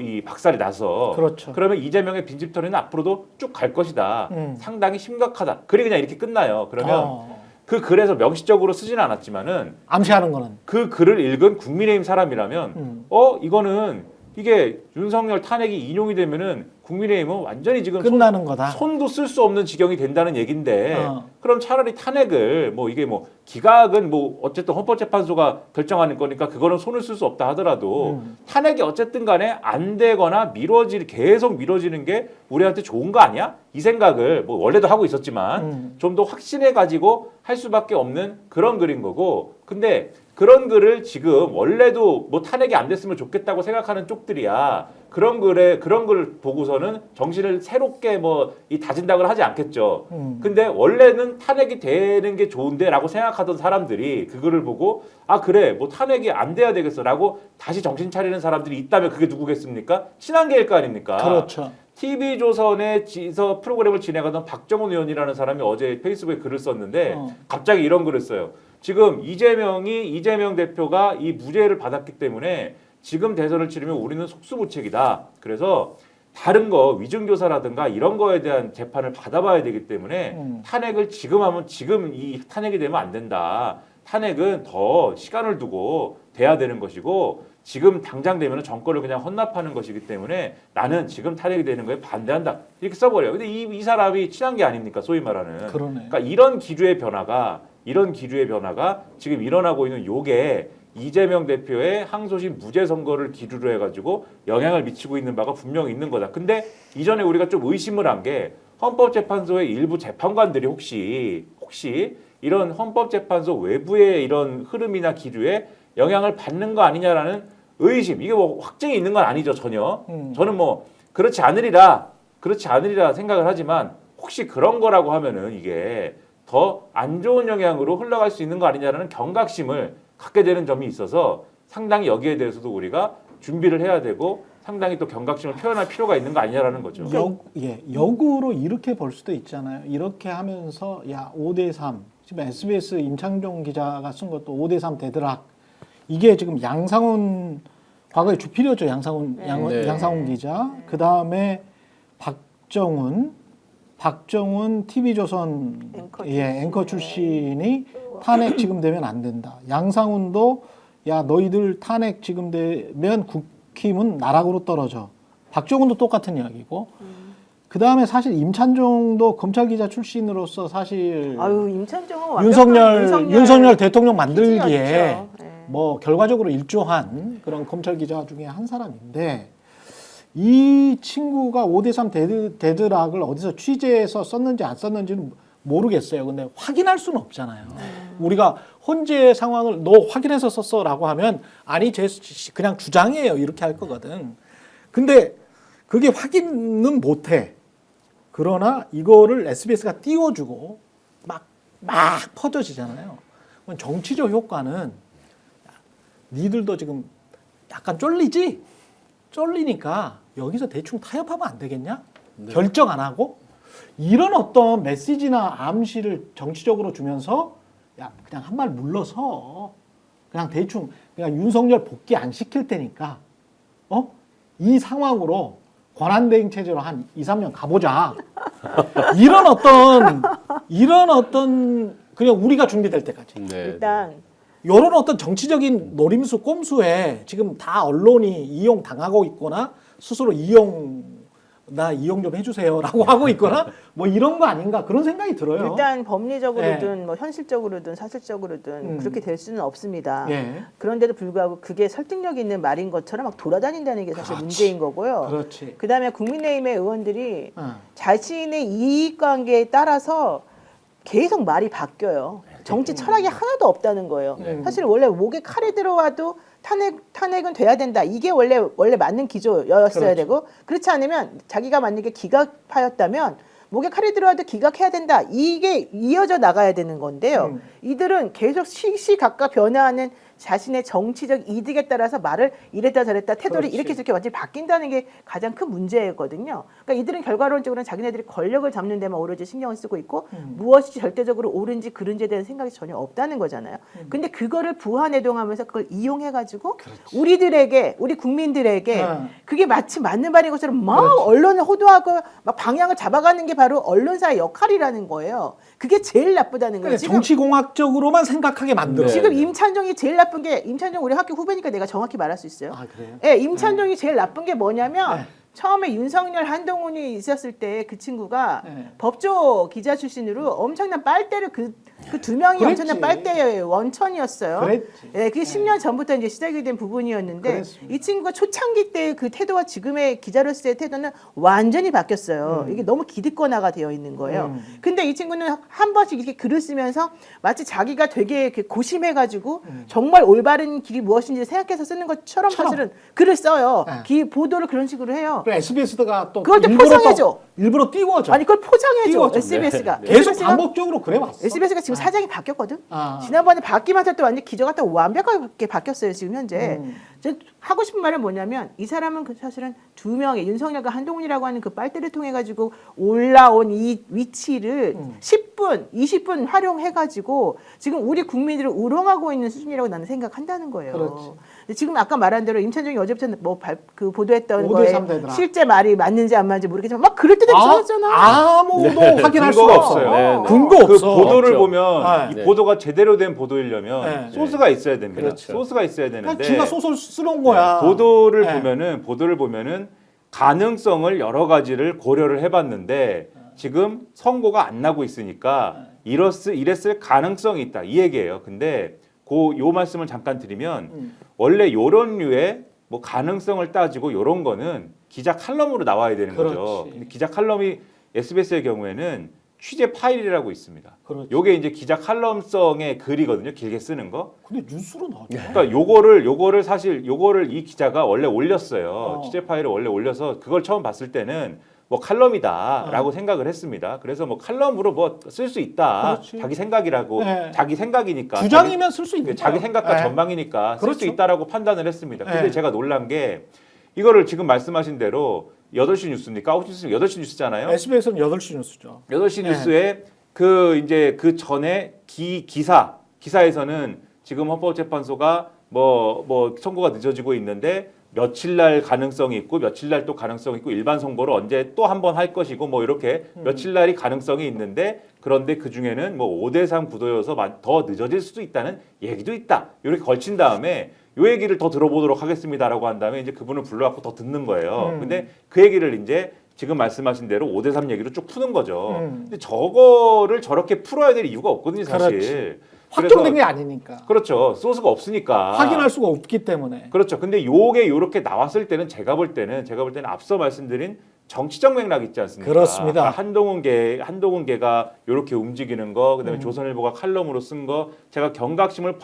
이 박살이 나서 그렇죠. 그러면 이재명의 빈집털이는 앞으로도 쭉 갈 것이다. 상당히 심각하다. 글이 그냥 이렇게 끝나요. 그러면 그 글에서 명시적으로 쓰지는 않았지만은 암시하는 거는 그 글을 읽은 국민의힘 사람이라면 이거는 이게 윤석열 탄핵이 인용이 되면은 국민의힘은 완전히 지금 끝나는 거다. 손도 쓸 수 없는 지경이 된다는 얘긴데 그럼 차라리 탄핵을 뭐 이게 뭐 기각은 뭐 어쨌든 헌법재판소가 결정하는 거니까 그거는 손을 쓸 수 없다 하더라도 탄핵이 어쨌든 간에 안 되거나 계속 미뤄지는 게 우리한테 좋은 거 아니야? 이 생각을 뭐 원래도 하고 있었지만 좀 더 확신해 가지고 할 수밖에 없는 그런 글인 거고 근데 그런 글을 지금 원래도 뭐 탄핵이 안 됐으면 좋겠다고 생각하는 쪽들이야. 그런 글을 보고서는 정신을 새롭게 뭐 이 다진다고 하지 않겠죠. 근데 원래는 탄핵이 되는 게 좋은데라고 생각하던 사람들이 그 글을 보고 아 그래 뭐 탄핵이 안 돼야 되겠어라고 다시 정신 차리는 사람들이 있다면 그게 누구겠습니까? 친한계일 거 아닙니까? 그렇죠. TV조선에서 프로그램을 진행하던 박정훈 의원이라는 사람이 어제 페이스북에 글을 썼는데 갑자기 이런 글을 써요. 지금 이재명 대표가 이 무죄를 받았기 때문에 지금 대선을 치르면 우리는 속수무책이다. 그래서 다른 거 위증교사라든가 이런 거에 대한 재판을 받아봐야 되기 때문에 탄핵을 지금 하면 지금 이 탄핵이 되면 안 된다. 탄핵은 더 시간을 두고 돼야 되는 것이고 지금 당장 되면 정권을 그냥 헌납하는 것이기 때문에 나는 지금 탄핵이 되는 거에 반대한다. 이렇게 써버려요. 근데 이 사람이 친한 게 아닙니까? 소위 말하는. 그러네. 그러니까 이런 기류의 변화가 지금 일어나고 있는 요게 이재명 대표의 항소심 무죄 선거를 기류로 해가지고 영향을 미치고 있는 바가 분명히 있는 거다. 근데 이전에 우리가 좀 의심을 한 게 헌법재판소의 일부 재판관들이 혹시 이런 헌법재판소 외부의 이런 흐름이나 기류에 영향을 받는 거 아니냐라는 의심. 이게 뭐 확증이 있는 건 아니죠 전혀. 저는 뭐 그렇지 않으리라 생각을 하지만 혹시 그런 거라고 하면은 이게 더 안 좋은 영향으로 흘러갈 수 있는 거 아니냐라는 경각심을 갖게 되는 점이 있어서 상당히 여기에 대해서도 우리가 준비를 해야 되고 상당히 또 경각심을 표현할 필요가 있는 거 아니냐라는 거죠. 역으로 이렇게 볼 수도 있잖아요. 이렇게 하면서 야 5대3 지금 SBS 임창종 기자가 쓴 것도 5대3 대드락 이게 지금 양상훈 과거에 주필이었죠. 양상훈 네. 양상훈 기자. 그 다음에 박정훈 TV조선 앵커 출신이 탄핵 지금 되면 안 된다. 양상훈도 야 너희들 탄핵 지금 되면 국힘은 나락으로 떨어져. 박정훈도 똑같은 이야기고. 그 다음에 사실 임찬종도 검찰 기자 출신으로서 사실 아유 임찬종은 윤석열 대통령 만들기에 기지였죠. 네. 뭐 결과적으로 일조한 그런 검찰 기자 중에 한 사람인데 이 친구가 5대3 데드락을 어디서 취재해서 썼는지 안 썼는지는 모르겠어요. 근데 확인할 수는 없잖아요. 우리가 헌재 상황을 너 확인해서 썼어라고 하면 아니 제 그냥 주장이에요 이렇게 할 거거든. 근데 그게 확인은 못해. 그러나 이거를 SBS가 띄워주고 막 퍼져지잖아요. 그럼 정치적 효과는 니들도 지금 약간 쫄리지? 쫄리니까 여기서 대충 타협하면 안 되겠냐? 네. 결정 안 하고 이런 어떤 메시지나 암시를 정치적으로 주면서 야 그냥 한 말 물러서 그냥 대충 그냥 윤석열 복귀 안 시킬 테니까 이 상황으로 권한대행 체제로 한 2, 3년 가보자. 이런 어떤 그냥 우리가 준비될 때까지. 네. 일단 이런 어떤 정치적인 노림수 꼼수에 지금 다 언론이 이용 당하고 있거나 스스로 나 이용 좀 해주세요라고 하고 있거나 뭐 이런 거 아닌가 그런 생각이 들어요. 일단 법리적으로든 뭐 현실적으로든 사실적으로든 그렇게 될 수는 없습니다. 예. 그런데도 불구하고 그게 설득력 있는 말인 것처럼 막 돌아다닌다는 게 사실 그렇지. 문제인 거고요. 그렇지. 그다음에 국민의힘의 의원들이 어. 자신의 이익관계에 따라서 계속 말이 바뀌어요. 정치 철학이 하나도 없다는 거예요. 네. 사실 원래 목에 칼이 들어와도 탄핵은 돼야 된다. 이게 원래 맞는 기조였어야 그렇죠. 되고 그렇지 않으면 자기가 만약에 기각하였다면 목에 칼이 들어와도 기각해야 된다. 이게 이어져 나가야 되는 건데요. 이들은 계속 시시각각 변화하는 자신의 정치적 이득에 따라서 말을 이랬다 저랬다 태도를 그렇지. 이렇게 저렇게 완전히 바뀐다는 게 가장 큰 문제거든요. 그러니까 이들은 결과론적으로는 자기네들이 권력을 잡는 데만 오로지 신경을 쓰고 있고 무엇이 절대적으로 옳은지 그른지에 대한 생각이 전혀 없다는 거잖아요. 근데 그거를 부하내동하면서 그걸 이용해가지고 우리 국민들에게 그게 마치 맞는 말인 것처럼 막 그렇지. 언론을 호도하고 막 방향을 잡아가는 게 바로 언론사의 역할이라는 거예요. 그게 제일 나쁘다는 거예요. 지금 정치공학적으로만 생각하게 만들어. 네. 지금 임찬종이 제일 나쁜 게 임찬종 우리 학교 후배니까 내가 정확히 말할 수 있어요. 아 그래요? 예, 임찬종이 제일 나쁜 게 뭐냐면 네. 처음에 윤석열 한동훈이 있었을 때 그 친구가 네. 법조 기자 출신으로 엄청난 빨대를 그 두 명이 그랬지. 엄청난 빨대의 원천이었어요. 그랬지. 예, 그게 10년 전부터 이제 시작이 된 부분이었는데 그랬습니다. 이 친구가 초창기 때 그 태도와 지금의 기자로서의 태도는 완전히 바뀌었어요. 이게 너무 기득권화가 되어 있는 거예요. 근데 이 친구는 한 번씩 이렇게 글을 쓰면서 마치 자기가 되게 이렇게 고심해가지고 정말 올바른 길이 무엇인지 생각해서 쓰는 것처럼 사실은 글을 써요. 네. 보도를 그런 식으로 해요. SBS가 또 그걸 또 일부러 포장해줘. 일부러 띄워줘. 아니 그걸 포장해줘. 띄워줘. SBS가. 계속 반복적으로 그래 왔어. SBS가 지금 사장이 바뀌었거든. 아. 지난번에 바뀌면서 또 완전 기조가 또 완벽하게 바뀌었어요. 지금 현재. 저 하고 싶은 말은 뭐냐면 이 사람은 사실은 두 명의 윤석열과 한동훈이라고 하는 그 빨대를 통해 가지고 올라온 이 위치를 10분, 20분 활용해 가지고 지금 우리 국민들을 우롱하고 있는 수준이라고 나는 생각한다는 거예요. 그렇지. 근데 지금 아까 말한 대로 임찬종이 어제부터 그 보도했던 5대3 거에 되더라. 실제 말이 맞는지 안 맞는지 모르겠지만 막 그럴 때도 있었잖아. 아무도 네. 확인할 근거가 수가 없어요. 없어요. 네, 네. 근거 그 없어. 보도를 없죠. 보면 네. 이 보도가 제대로 된 보도이려면 네. 소스가 있어야 됩니다. 그렇죠. 소스가 있어야 그냥 되는데 지가 소설 쓰는 거야. 보도를 네. 보면은 가능성을 여러 가지를 고려를 해봤는데 지금 선고가 안 나고 있으니까 이랬을 가능성이 있다 이 얘기예요. 근데 요 말씀을 잠깐 드리면 원래 요런 류의 뭐 가능성을 따지고 요런 거는 기자 칼럼으로 나와야 되는 거죠. 그렇지. 근데 기자 칼럼이 SBS의 경우에는 취재 파일이라고 있습니다. 그렇지. 요게 이제 기자 칼럼성의 글이거든요. 길게 쓰는 거. 근데 뉴스로 나오죠. 그러니까 요거를 이 기자가 원래 올렸어요. 취재 파일을 원래 올려서 그걸 처음 봤을 때는 뭐 칼럼이다라고 생각을 했습니다. 그래서 뭐 칼럼으로 뭐 쓸 수 있다. 그렇지. 자기 생각이라고 네. 자기 생각이니까 주장이면 쓸 수 있는 자기 거예요. 생각과 네. 전망이니까 쓸 수 그렇죠. 있다라고 판단을 했습니다. 근데 네. 제가 놀란 게 이거를 지금 말씀하신 대로 8시 뉴스입니까? 9시 뉴스, 8시 뉴스잖아요. SBS는 8시 뉴스죠. 8시 네. 뉴스에 이제 그 전에 기사에서는 지금 헌법재판소가 뭐 선고가 늦어지고 있는데 며칠 날 가능성이 있고 며칠 날 또 가능성이 있고 일반 선고를 언제 또 한 번 할 것이고 뭐 이렇게 며칠 날이 가능성이 있는데 그런데 그 중에는 뭐 5대3 구도여서 더 늦어질 수도 있다는 얘기도 있다. 이렇게 걸친 다음에 요 얘기를 더 들어보도록 하겠습니다라고 한 다음에 이제 그분을 불러갖고 더 듣는 거예요. 근데 그 얘기를 이제 지금 말씀하신 대로 5대3 얘기로 쭉 푸는 거죠. 근데 저거를 저렇게 풀어야 될 이유가 없거든요, 사실. 그렇지. 확정된 게 아니니까. 그렇죠. 소스가 없으니까. 확인할 수가 없기 때문에. 그렇죠. 근데 요게 요렇게 나왔을 때는 제가 볼 때는 앞서 말씀드린 정치적 맥락 있지 않습니까? 그렇습니다. 한동훈계가 요렇게 움직이는 거, 그다음에 조선일보가 칼럼으로 쓴 거, 제가 경각심을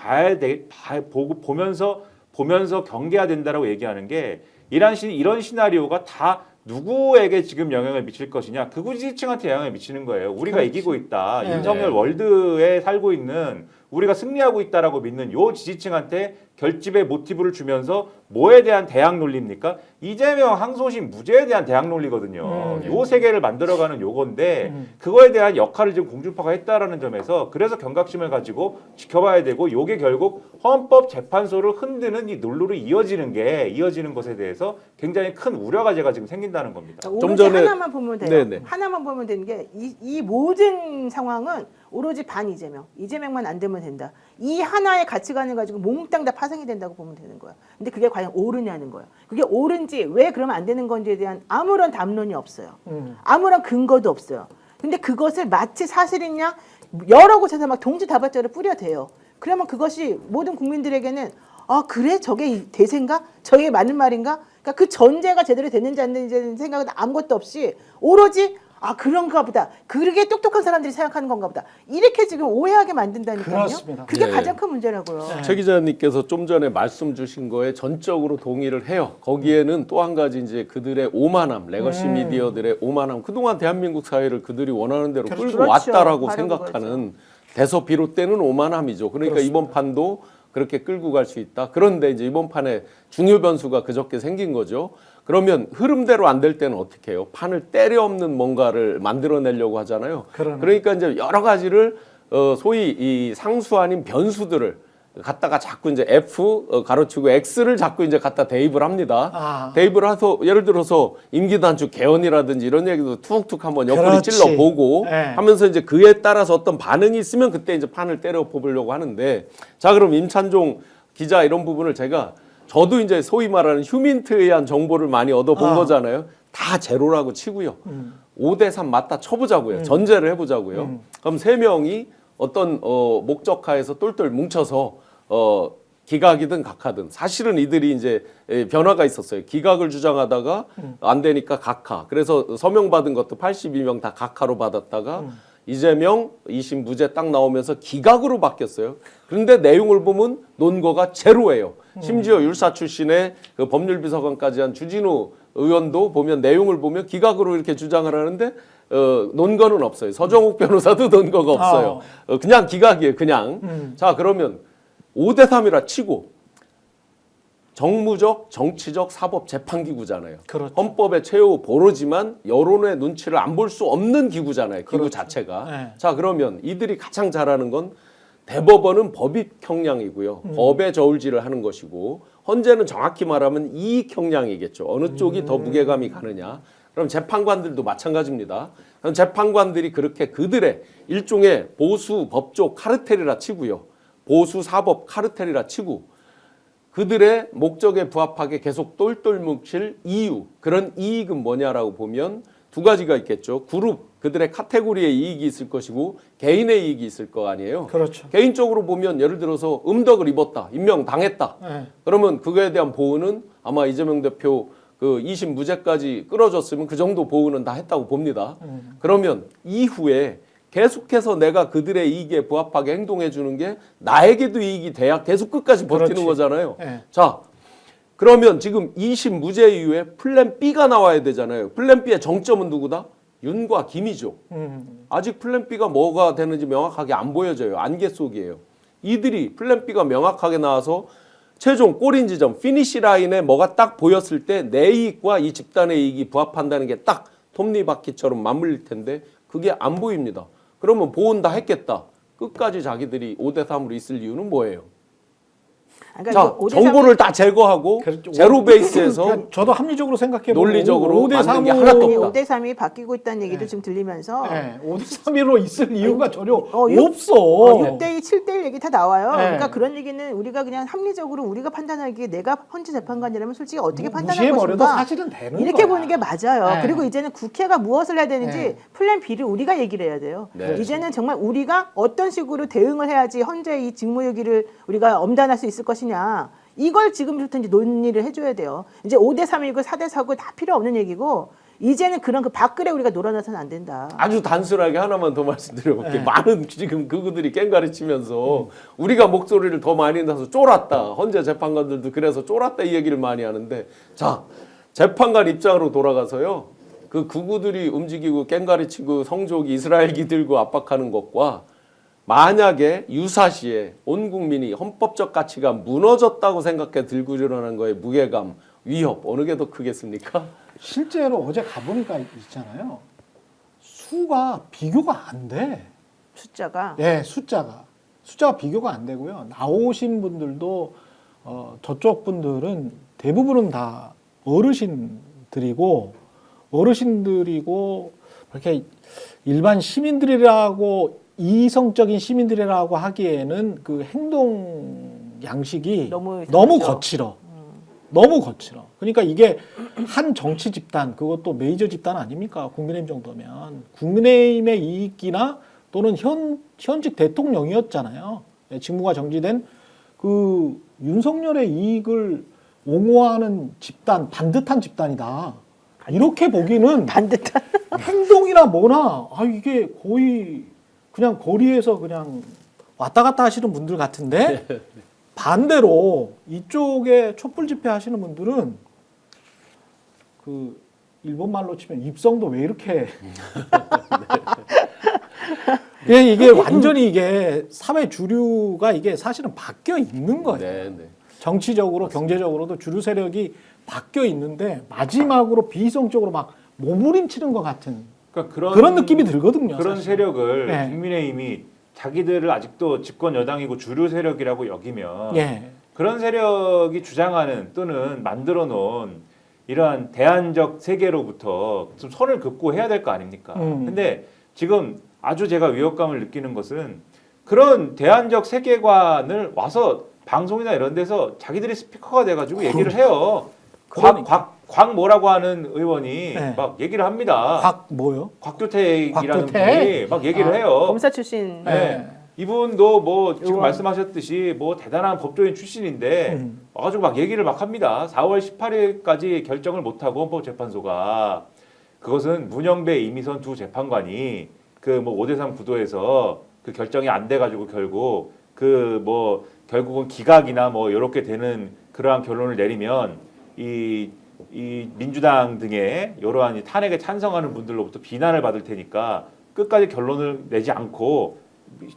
보면서 경계해야 된다라고 얘기하는 게 이런 시나리오가 다 누구에게 지금 영향을 미칠 것이냐? 극우 지지층한테 영향을 미치는 거예요. 우리가 그렇지. 이기고 있다. 네. 윤석열 월드에 살고 있는 우리가 승리하고 있다라고 믿는 요 지지층한테 결집의 모티브를 주면서 뭐에 대한 대항 논리입니까? 이재명, 항소심, 무죄에 대한 대항 논리거든요. 요 세계를 만들어가는 요건데 그거에 대한 역할을 지금 공중파가 했다라는 점에서 그래서 경각심을 가지고 지켜봐야 되고 요게 결국 헌법재판소를 흔드는 이 논리로 이어지는 것에 대해서 굉장히 큰 우려가 제가 지금 생긴다는 겁니다. 좀 좀 전에 전에- 하나만 보면 돼요. 네네. 하나만 보면 되는 게 이 모든 상황은 오로지 반 이재명만 안 되면 된다. 이 하나의 가치관을 가지고 몽땅 다 파생이 된다고 보면 되는 거야. 근데 그게 과연 옳으냐는 거야. 그게 옳은지 왜 그러면 안 되는 건지에 대한 아무런 담론이 없어요. 아무런 근거도 없어요. 근데 그것을 마치 사실이냐 여러 곳에서 막 동지다발적으로 뿌려대요. 그러면 그것이 모든 국민들에게는 그래 저게 대세인가? 저게 맞는 말인가? 그러니까 그 전제가 제대로 됐는지 안 됐는지 생각은 아무것도 없이 오로지 그런가 보다. 그게 똑똑한 사람들이 생각하는 건가 보다. 이렇게 지금 오해하게 만든다니까요. 그렇습니다. 그게 네. 가장 큰 문제라고요. 네. 최 기자님께서 좀 전에 말씀 주신 거에 전적으로 동의를 해요. 거기에는 또 한 가지 이제 그들의 오만함, 레거시 미디어들의 오만함. 그동안 대한민국 사회를 그들이 원하는 대로 끌고 그렇죠. 왔다라고 바로 생각하는 데서 비롯되는 오만함이죠. 그러니까 그렇습니다. 이번 판도 그렇게 끌고 갈 수 있다. 그런데 이제 이번 판에 중요 변수가 그저께 생긴 거죠. 그러면 흐름대로 안 될 때는 어떻게 해요? 판을 때려 엎는 뭔가를 만들어내려고 하잖아요. 그러니까 이제 여러 가지를 소위 이 상수 아닌 변수들을 갖다가 자꾸 이제 F 가로치고 X를 자꾸 이제 갖다 대입을 합니다. 대입을 해서 예를 들어서 임기 단축 개헌이라든지 이런 얘기도 툭툭 한번 옆구리 그렇지. 찔러 보고 네. 하면서 이제 그에 따라서 어떤 반응이 있으면 그때 이제 판을 때려 뽑으려고 하는데 자 그럼 임찬종 기자 이런 부분을 저도 이제 소위 말하는 휴민트에 의한 정보를 많이 얻어본 거잖아요. 다 제로라고 치고요. 5대3 맞다 쳐보자고요. 전제를 해보자고요. 그럼 3명이 어떤 목적하에서 똘똘 뭉쳐서 기각이든 각하든 사실은 이들이 이제 변화가 있었어요. 기각을 주장하다가 안 되니까 각하. 그래서 서명 받은 것도 82명 다 각하로 받았다가 이재명 2심 무죄 딱 나오면서 기각으로 바뀌었어요. 그런데 내용을 보면 논거가 제로예요. 심지어 율사 출신의 그 법률비서관까지 한 주진우 의원도 보면 내용을 보면 기각으로 이렇게 주장을 하는데 논거는 없어요. 서정욱 변호사도 논거가 없어요. 그냥 기각이에요. 그냥. 자 그러면 5대3이라 치고 정무적, 정치적, 사법 재판기구잖아요. 그렇죠. 헌법의 최후 보루지만 여론의 눈치를 안 볼 수 없는 기구잖아요. 기구 그렇죠. 자체가. 네. 자 그러면 이들이 가장 잘하는 건 대법원은 법익 형량이고요. 법의 저울질을 하는 것이고 헌재는 정확히 말하면 이익 형량이겠죠. 어느 쪽이 더 무게감이 가느냐. 그럼 재판관들도 마찬가지입니다. 그럼 재판관들이 그렇게 그들의 일종의 보수 법조 카르텔이라 치고요. 보수 사법 카르텔이라 치고 그들의 목적에 부합하게 계속 똘똘 뭉칠 이유, 그런 이익은 뭐냐라고 보면 두 가지가 있겠죠. 그룹, 그들의 카테고리의 이익이 있을 것이고 개인의 이익이 있을 거 아니에요. 그렇죠. 개인적으로 보면 예를 들어서 음덕을 입었다, 임명당했다. 네. 그러면 그거에 대한 보호는 아마 이재명 대표 그 2심 무죄까지 끌어줬으면 그 정도 보호는 다 했다고 봅니다. 그러면 이후에 계속해서 내가 그들의 이익에 부합하게 행동해 주는 게 나에게도 이익이 돼야 계속 끝까지 버티는 그렇지. 거잖아요. 네. 자, 그러면 지금 2심 무죄 이후에 플랜 B가 나와야 되잖아요. 플랜 B의 정점은 누구다? 윤과 김이죠. 아직 플랜 B가 뭐가 되는지 명확하게 안 보여져요. 안개 속이에요. 이들이 플랜 B가 명확하게 나와서 최종 골인 지점 피니시 라인에 뭐가 딱 보였을 때 내 이익과 이 집단의 이익이 부합한다는 게 딱 톱니바퀴처럼 맞물릴 텐데 그게 안 보입니다. 그러면 보온 다 했겠다. 끝까지 자기들이 5대3으로 있을 이유는 뭐예요? 그러니까 자, 그 5대 3 정보를 다 제거하고 그렇죠. 제로 베이스에서 그러니까 저도 합리적으로 생각해 보면 논리적으로 만든 게 하나도 없다. 5대 3이 바뀌고 있다는 얘기도 네. 지금 들리면서 네, 5대3으로 있을 이유가 전혀 육- 없어. 6대2, 7대1 얘기 다 나와요. 네. 그러니까 그런 얘기는 우리가 그냥 합리적으로 우리가 판단하기에 내가 헌재 재판관이라면 솔직히 어떻게 판단할 무시해버려도 것인가 사실은 되는 이렇게 거야. 보는 게 맞아요. 네. 그리고 이제는 국회가 무엇을 해야 되는지 네. 플랜 B를 우리가 얘기를 해야 돼요. 네. 이제는 정말 우리가 어떤 식으로 대응을 해야지 헌재 이 직무유기를 우리가 엄단할 수 있을 것이냐. 이걸 지금부터 이제 논의를 해줘야 돼요. 이제 5대 3이고 4대 4고 다 필요 없는 얘기고 이제는 그런 그 밖을에 우리가 놀아나서는 안 된다. 아주 단순하게 하나만 더 말씀드려볼게요. 네. 많은 지금 그들이 깽가리치면서 우리가 목소리를 더 많이 내서 쫄았다. 헌재 재판관들도 그래서 쫄았다 이 얘기를 많이 하는데 자 재판관 입장으로 돌아가서요. 그 극우들이 움직이고 깽가리치고 성족이 이스라엘기 들고 압박하는 것과 만약에 유사시에 온 국민이 헌법적 가치가 무너졌다고 생각해 들고 일어나는 거에 무게감, 위협 어느 게 더 크겠습니까? 실제로 어제 가보니까 있잖아요. 수가 비교가 안 돼. 숫자가 예, 숫자가 비교가 안 되고요. 나오신 분들도 저쪽 분들은 대부분은 다 어르신들이고 그렇게 일반 시민들이라고 이성적인 시민들이라고 하기에는 그 행동 양식이 너무 너무 이상하죠. 거칠어. 너무 거칠어. 그러니까 이게 한 정치 집단, 그것도 메이저 집단 아닙니까? 국민의힘 정도면. 국민의힘의 이익이나 또는 현직 대통령이었잖아요. 예, 직무가 정지된 그 윤석열의 이익을 옹호하는 집단, 반듯한 집단이다. 이렇게 보기는 반듯한 행동이나 뭐나 이게 거의 그냥 거리에서 그냥 왔다 갔다 하시는 분들 같은데 반대로 이쪽에 촛불 집회 하시는 분들은 그 일본 말로 치면 입성도 왜 이렇게 이게 완전히 이게 사회 주류가 이게 사실은 바뀌어 있는 거예요. 네, 네. 정치적으로 경제적으로도 주류 세력이 바뀌어 있는데 마지막으로 비이성적으로 막 몸부림치는 것 같은 그러니까 그런 느낌이 들거든요. 그런 사실. 세력을 네. 국민의힘이 자기들을 아직도 집권 여당이고 주류 세력이라고 여기면 예. 그런 세력이 주장하는 또는 만들어 놓은 이러한 대안적 세계로부터 좀 선을 긋고 해야 될 거 아닙니까? 근데 지금 아주 제가 위협감을 느끼는 것은 그런 대안적 세계관을 와서 방송이나 이런 데서 자기들이 스피커가 돼가지고 얘기를 해요. 곽 뭐라고 하는 의원이 네. 막 얘기를 합니다. 곽 뭐요? 곽규택이라는 곽규택? 분이 막 얘기를 해요. 검사 출신 네. 이분도 뭐 지금 의원. 말씀하셨듯이 뭐 대단한 법조인 출신인데 와가지고 막 얘기를 막 합니다. 4월 18일까지 결정을 못하고 헌법재판소가 그것은 문영배, 이미선 두 재판관이 그 뭐 5대3 구도에서 그 결정이 안 돼가지고 결국 그 뭐 결국은 기각이나 뭐 이렇게 되는 그러한 결론을 내리면 이 민주당 등의 이러한 탄핵에 찬성하는 분들로부터 비난을 받을 테니까 끝까지 결론을 내지 않고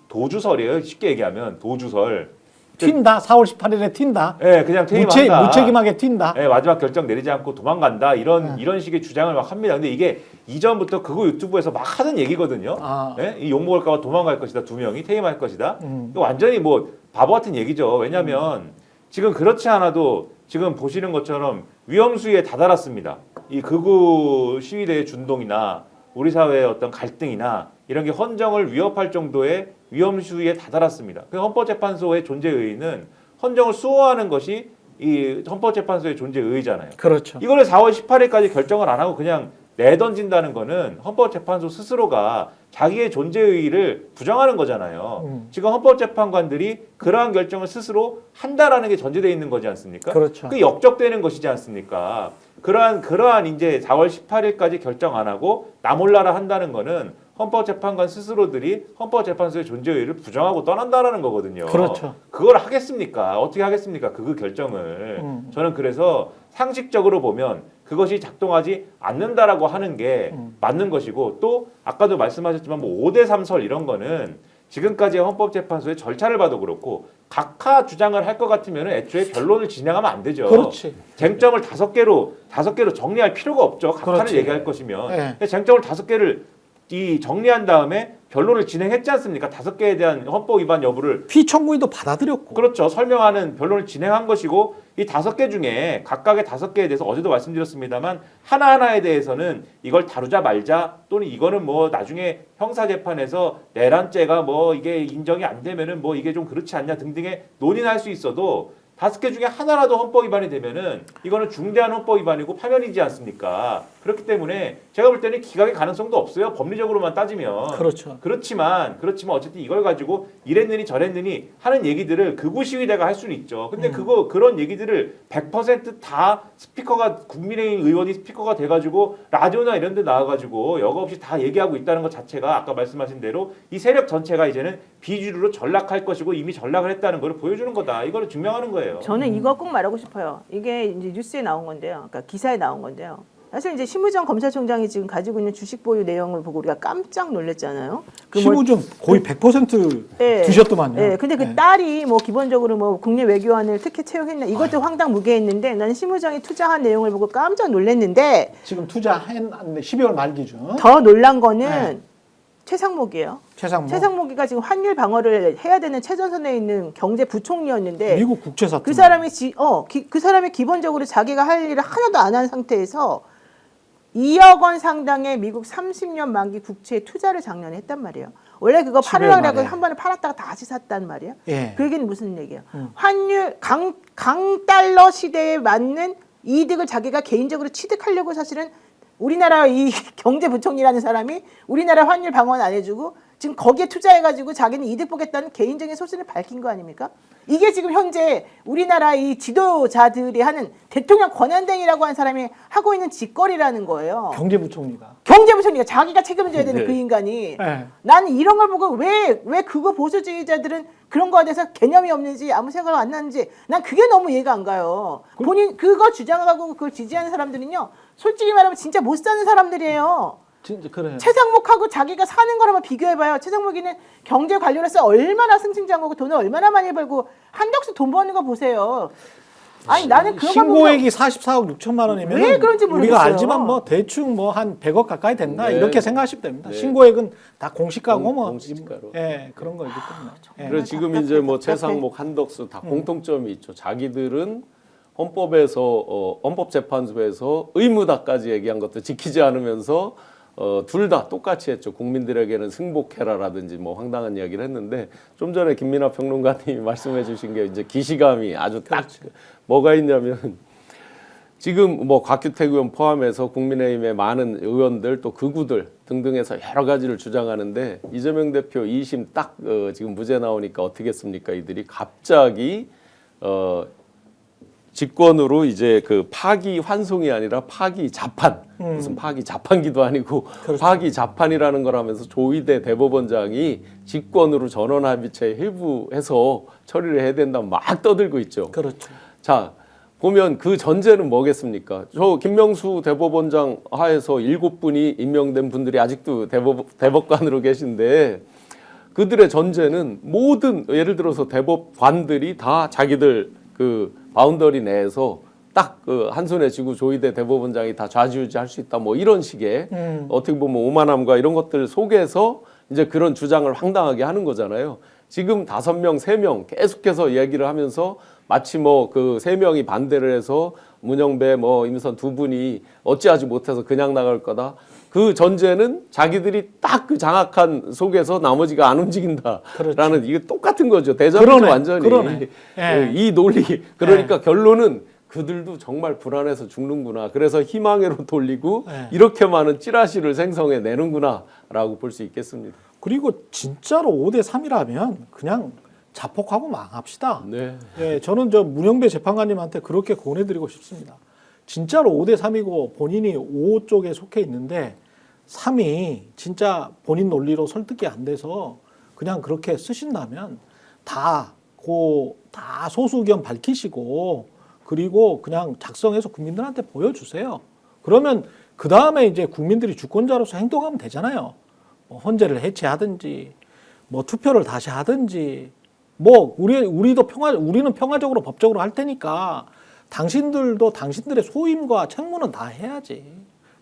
도주설이에요. 쉽게 얘기하면 도주설. 튄다. 4월 18일에 튄다. 예, 그냥 퇴임한다. 무책임하게 튄다. 예, 마지막 결정 내리지 않고 도망간다. 이런 식의 주장을 막 합니다. 근데 이게 이전부터 그거 유튜브에서 막 하던 얘기거든요. 예? 이 욕먹을까봐 도망갈 것이다. 두 명이 퇴임할 것이다. 이거 완전히 뭐 바보 같은 얘기죠. 왜냐하면 지금 그렇지 않아도 지금 보시는 것처럼 위험수위에 다다랐습니다. 이 극우 시위대의 준동이나 우리 사회의 어떤 갈등이나 이런 게 헌정을 위협할 정도의 위험수위에 다다랐습니다. 그 헌법재판소의 존재 의의는 헌정을 수호하는 것이 이 헌법재판소의 존재 의의잖아요. 그렇죠. 이거를 4월 18일까지 결정을 안 하고 그냥 내던진다는 거는 헌법재판소 스스로가 자기의 존재 의의를 부정하는 거잖아요. 지금 헌법재판관들이 그러한 결정을 스스로 한다라는 게 전제되어 있는 거지 않습니까? 그렇죠. 그 역적되는 것이지 않습니까? 그러한 이제 4월 18일까지 결정 안 하고 나 몰라라 한다는 거는 헌법재판관 스스로들이 헌법재판소의 존재 의의를 부정하고 떠난다라는 거거든요. 그렇죠. 그걸 하겠습니까? 어떻게 하겠습니까? 그 결정을. 저는 그래서 상식적으로 보면 그것이 작동하지 않는다라고 하는 게 맞는 것이고 또 아까도 말씀하셨지만 뭐 5대3설 이런 거는 지금까지의 헌법재판소의 절차를 봐도 그렇고 각하 주장을 할 것 같으면 애초에 변론을 진행하면 안 되죠. 그렇지. 쟁점을 다섯 개로 정리할 필요가 없죠. 각하를 그렇지. 얘기할 것이면. 네. 근데 쟁점을 5개를 정리한 다음에 변론을 진행했지 않습니까? 5개에 대한 헌법 위반 여부를 피청구인도 받아들였고. 그렇죠. 설명하는 변론을 진행한 것이고 이 5개 중에 각각의 5개에 대해서 어제도 말씀드렸습니다만 하나하나에 대해서는 이걸 다루자 말자 또는 이거는 뭐 나중에 형사재판에서 내란죄가 뭐 이게 인정이 안 되면은 뭐 이게 좀 그렇지 않냐 등등의 논의는 할 수 있어도 5개 중에 하나라도 헌법 위반이 되면은 이거는 중대한 헌법 위반이고 파면이지 않습니까? 그렇기 때문에 제가 볼 때는 기각의 가능성도 없어요. 법리적으로만 따지면. 그렇죠. 그렇지만 어쨌든 이걸 가지고 이랬느니 저랬느니 하는 얘기들을 극우 시위대가 할 수는 있죠. 근데 그런 얘기들을 100% 국민의힘 의원이 스피커가 돼가지고 라디오나 이런 데 나와가지고 여과 없이 다 얘기하고 있다는 것 자체가 아까 말씀하신 대로 이 세력 전체가 이제는 비주류로 전락할 것이고 이미 전락을 했다는 걸 보여주는 거다. 이거를 증명하는 거예요. 저는 이거 꼭 말하고 싶어요. 이게 이제 뉴스에 나온 건데요. 그러니까 기사에 나온 건데요. 사실 이제 심우정 검찰총장이 지금 가지고 있는 주식 보유 내용을 보고 우리가 깜짝 놀랐잖아요. 심우정 거의 100% 네. 드셨더만요. 네, 근데 그 네. 딸이 뭐 기본적으로 뭐 국내 외교안을 특혜 채용했나 이것도 황당무계했는데 나는 심우정이 투자한 내용을 보고 깜짝 놀랐는데 지금 투자했는데 12월 말 기준. 더 놀란 거는 네. 최상목이에요. 최상목. 최상목이가 지금 환율 방어를 해야 되는 최전선에 있는 경제부총리였는데 미국 국제사건. 그 사람이 그 사람이 기본적으로 자기가 할 일을 하나도 안 한 상태에서 2억 원 상당의 미국 30년 만기 국채에 투자를 작년에 했단 말이에요. 원래 그거 12월 팔으라고 말에. 한 번에 팔았다가 다시 샀단 말이에요. 예. 그 얘기는 무슨 얘기예요? 환율 강달러 시대에 맞는 이득을 자기가 개인적으로 취득하려고 사실은 우리나라 이 경제부총리라는 사람이 우리나라 환율 방어는 안 해주고 지금 거기에 투자해가지고 자기는 이득 보겠다는 개인적인 소신을 밝힌 거 아닙니까? 이게 지금 현재 우리나라 이 지도자들이 하는 대통령 권한대행이라고 하는 사람이 하고 있는 짓거리라는 거예요. 경제부총리가. 경제부총리가 자기가 책임을 져야 되는 네. 그 인간이 네. 나는 이런 걸 보고 왜 그거 보수주의자들은 그런 거에 대해서 개념이 없는지 아무 생각 안 나는지 난 그게 너무 이해가 안 가요. 본인 그거 주장하고 그걸 지지하는 사람들은요 솔직히 말하면 진짜 못 사는 사람들이에요. 진짜 그래요. 최상목하고 자기가 사는 거라면 비교해봐요. 최상목이는 경제 관료로서 얼마나 승승장구고 돈을 얼마나 많이 벌고 한덕수 돈 버는 거 보세요. 아니 나는 그런 걸 보면 신고액이 44억 6천만 원이면 왜 그런지 우리가 모르겠어요. 알지만 뭐 대충 뭐 한 100억 가까이 된다 네. 이렇게 생각하시면 됩니다. 네. 신고액은 다 공시가고 뭐 공시가로. 예, 그런 거이기 때문에. 예. 그래서 지금 이제 뭐 최상목, 한덕수 다 공통점이 있죠. 자기들은 헌법재판소에서 의무다까지 얘기한 것도 지키지 않으면서 둘 다 똑같이 했죠. 국민들에게는 승복해라라든지 뭐 황당한 이야기를 했는데 좀 전에 김민하 평론가님이 말씀해주신 게 이제 기시감이 아주 딱 뭐가 있냐면 지금 뭐 곽규택 의원 포함해서 국민의힘의 많은 의원들 또 극우들 등등해서 여러 가지를 주장하는데 이재명 대표 2심 딱 지금 무죄 나오니까 어떻겠습니까? 이들이 갑자기 직권으로 이제 그 파기 환송이 아니라 파기 자판 무슨 파기 자판기도 아니고 그렇죠. 파기 자판이라는 걸 하면서 조희대 대법원장이 직권으로 전원합의체 일부해서 처리를 해야 된다 막 떠들고 있죠. 그렇죠. 자 보면 그 전제는 뭐겠습니까? 저 김명수 대법원장 하에서 7분이 임명된 분들이 아직도 대법관으로 계신데 그들의 전제는 모든 예를 들어서 대법관들이 다 자기들 그 바운더리 내에서 딱 그 한 손에 쥐고 조희대 대법원장이 다 좌지우지할 수 있다 뭐 이런 식의 어떻게 보면 오만함과 이런 것들 속에서 이제 그런 주장을 황당하게 하는 거잖아요. 지금 5명, 3명 계속해서 이야기를 하면서 마치 뭐 그 3명이 반대를 해서 문영배 뭐 임선 2분이 어찌하지 못해서 그냥 나갈 거다. 그 전제는 자기들이 딱 그 장악한 속에서 나머지가 안 움직인다라는 그렇죠. 이게 똑같은 거죠. 대자보죠 그러네, 완전히. 그러네. 예. 이 논리. 그러니까 결론은 그들도 정말 불안해서 죽는구나. 그래서 희망으로 돌리고 예. 이렇게 많은 찌라시를 생성해 내는구나라고 볼 수 있겠습니다. 그리고 진짜로 5대 3이라면 그냥 자폭하고 망합시다. 네. 예, 저는 저 문영배 재판관님한테 그렇게 권해드리고 싶습니다. 진짜로 5대 3이고 본인이 5 쪽에 속해 있는데 3이 진짜 본인 논리로 설득이 안 돼서 그냥 그렇게 쓰신다면 다 소수 의견 밝히시고 그리고 그냥 작성해서 국민들한테 보여주세요. 그러면 그 다음에 이제 국민들이 주권자로서 행동하면 되잖아요. 뭐 헌재를 해체하든지 뭐 투표를 다시 하든지 뭐 우리는 평화적으로 법적으로 할 테니까 당신들도 당신들의 소임과 책무는 다 해야지.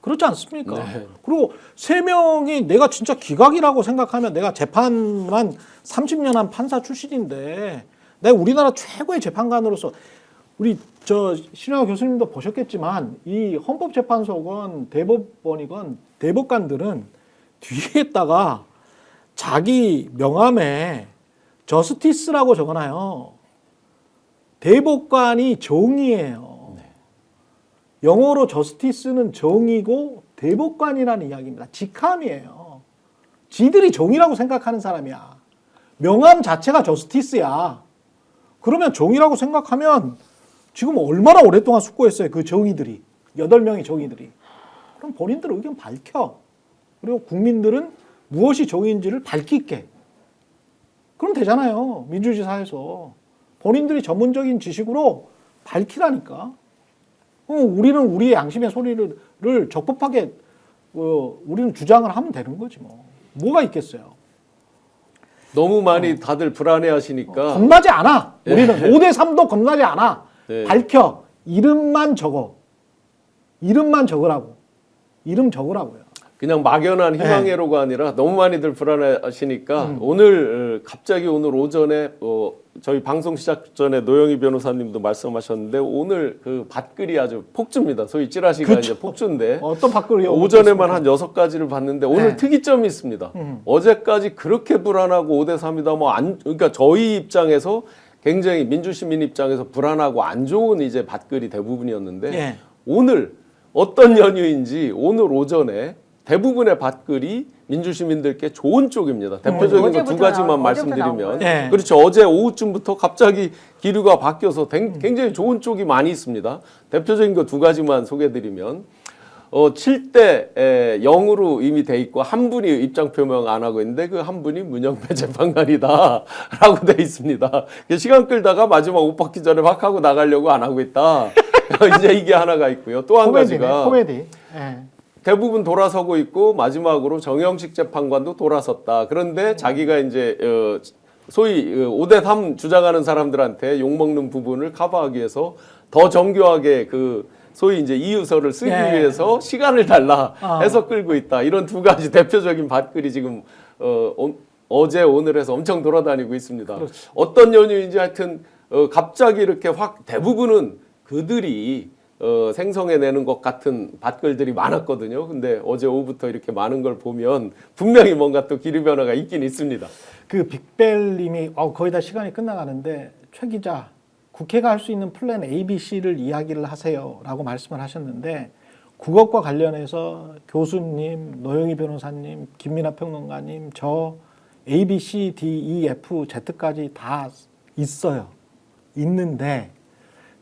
그렇지 않습니까? 네. 그리고 3명이 내가 진짜 기각이라고 생각하면 내가 재판만 30년 한 판사 출신인데 내가 우리나라 최고의 재판관으로서 우리 신영하 교수님도 보셨겠지만 이 헌법재판소건 대법원이건 대법관들은 뒤에다가 자기 명함에 저스티스라고 적어놔요. 대법관이 정의예요. 영어로 저스티스는 정의고 대법관이라는 이야기입니다. 직함이에요. 지들이 정의라고 생각하는 사람이야. 명함 자체가 저스티스야. 그러면 정의라고 생각하면 지금 얼마나 오랫동안 숙고했어요. 그 정의들이. 8명의 정의들이. 그럼 본인들 의견 밝혀. 그리고 국민들은 무엇이 정의인지를 밝힐게. 그럼 되잖아요. 민주주의 사회에서. 본인들이 전문적인 지식으로 밝히라니까. 우리는 우리의 양심의 소리를 적법하게 우리는 주장을 하면 되는 거지 뭐. 뭐가 있겠어요. 너무 많이 다들 불안해하시니까 겁나지 않아. 우리는 5대3도 겁나지 않아. 네. 밝혀. 이름만 적어. 이름만 적으라고. 이름 적으라고요. 그냥 막연한 희망회로가 아니라 너무 많이들 불안해하시니까 오늘 갑자기 오늘 오전에 저희 방송 시작 전에 노영희 변호사님도 말씀하셨는데 오늘 그 밭글이 아주 폭주입니다. 소위 찌라시가 그쵸. 이제 폭주인데 어떤 밖으로 오전에만 한 6가지를 봤는데 오늘 네. 특이점이 있습니다. 어제까지 그렇게 불안하고 5대3이다 그러니까 저희 입장에서 굉장히 민주시민 입장에서 불안하고 안 좋은 이제 밭글이 대부분이었는데 예. 오늘 어떤 연유인지 오늘 오전에 대부분의 밭글이 민주시민들께 좋은 쪽입니다. 대표적인 거 두 어제부터 가지만 나온 말씀드리면 거예요. 네. 그렇죠. 어제 오후쯤부터 갑자기 기류가 바뀌어서 굉장히 좋은 쪽이 많이 있습니다. 대표적인 거 두 가지만 소개드리면 7대 0으로 이미 돼 있고 한 분이 입장 표명 안 하고 있는데 그 한 분이 문영배 재판관이다라고 돼 있습니다. 시간 끌다가 마지막 옷 벗기 전에 막 하고 나가려고 안 하고 있다. 이제 이게 하나가 있고요. 또 한 가지가 코미디. 예. 대부분 돌아서고 있고 마지막으로 정영식 재판관도 돌아섰다. 그런데 자기가 이제 소위 5대3 주장하는 사람들한테 욕먹는 부분을 커버하기 위해서 더 정교하게 그 소위 이제 이유서를 쓰기 위해서 시간을 달라 해서 끌고 있다. 이런 두 가지 대표적인 밭글이 지금 어제 오늘 해서 엄청 돌아다니고 있습니다. 그렇죠. 어떤 연유인지 하여튼 갑자기 이렇게 확 대부분은 그들이 생성해내는 것 같은 밭글들이 많았거든요. 근데 어제 오후부터 이렇게 많은 걸 보면 분명히 뭔가 또 기류 변화가 있긴 있습니다. 그 빅벨님이 거의 다 시간이 끝나가는데 최 기자 국회가 할 수 있는 플랜 A, B, C를 이야기를 하세요라고 말씀을 하셨는데 그것과 관련해서 교수님, 노영희 변호사님, 김민하 평론가님, 저 A, B, C, D, E, F, Z까지 다 있어요. 있는데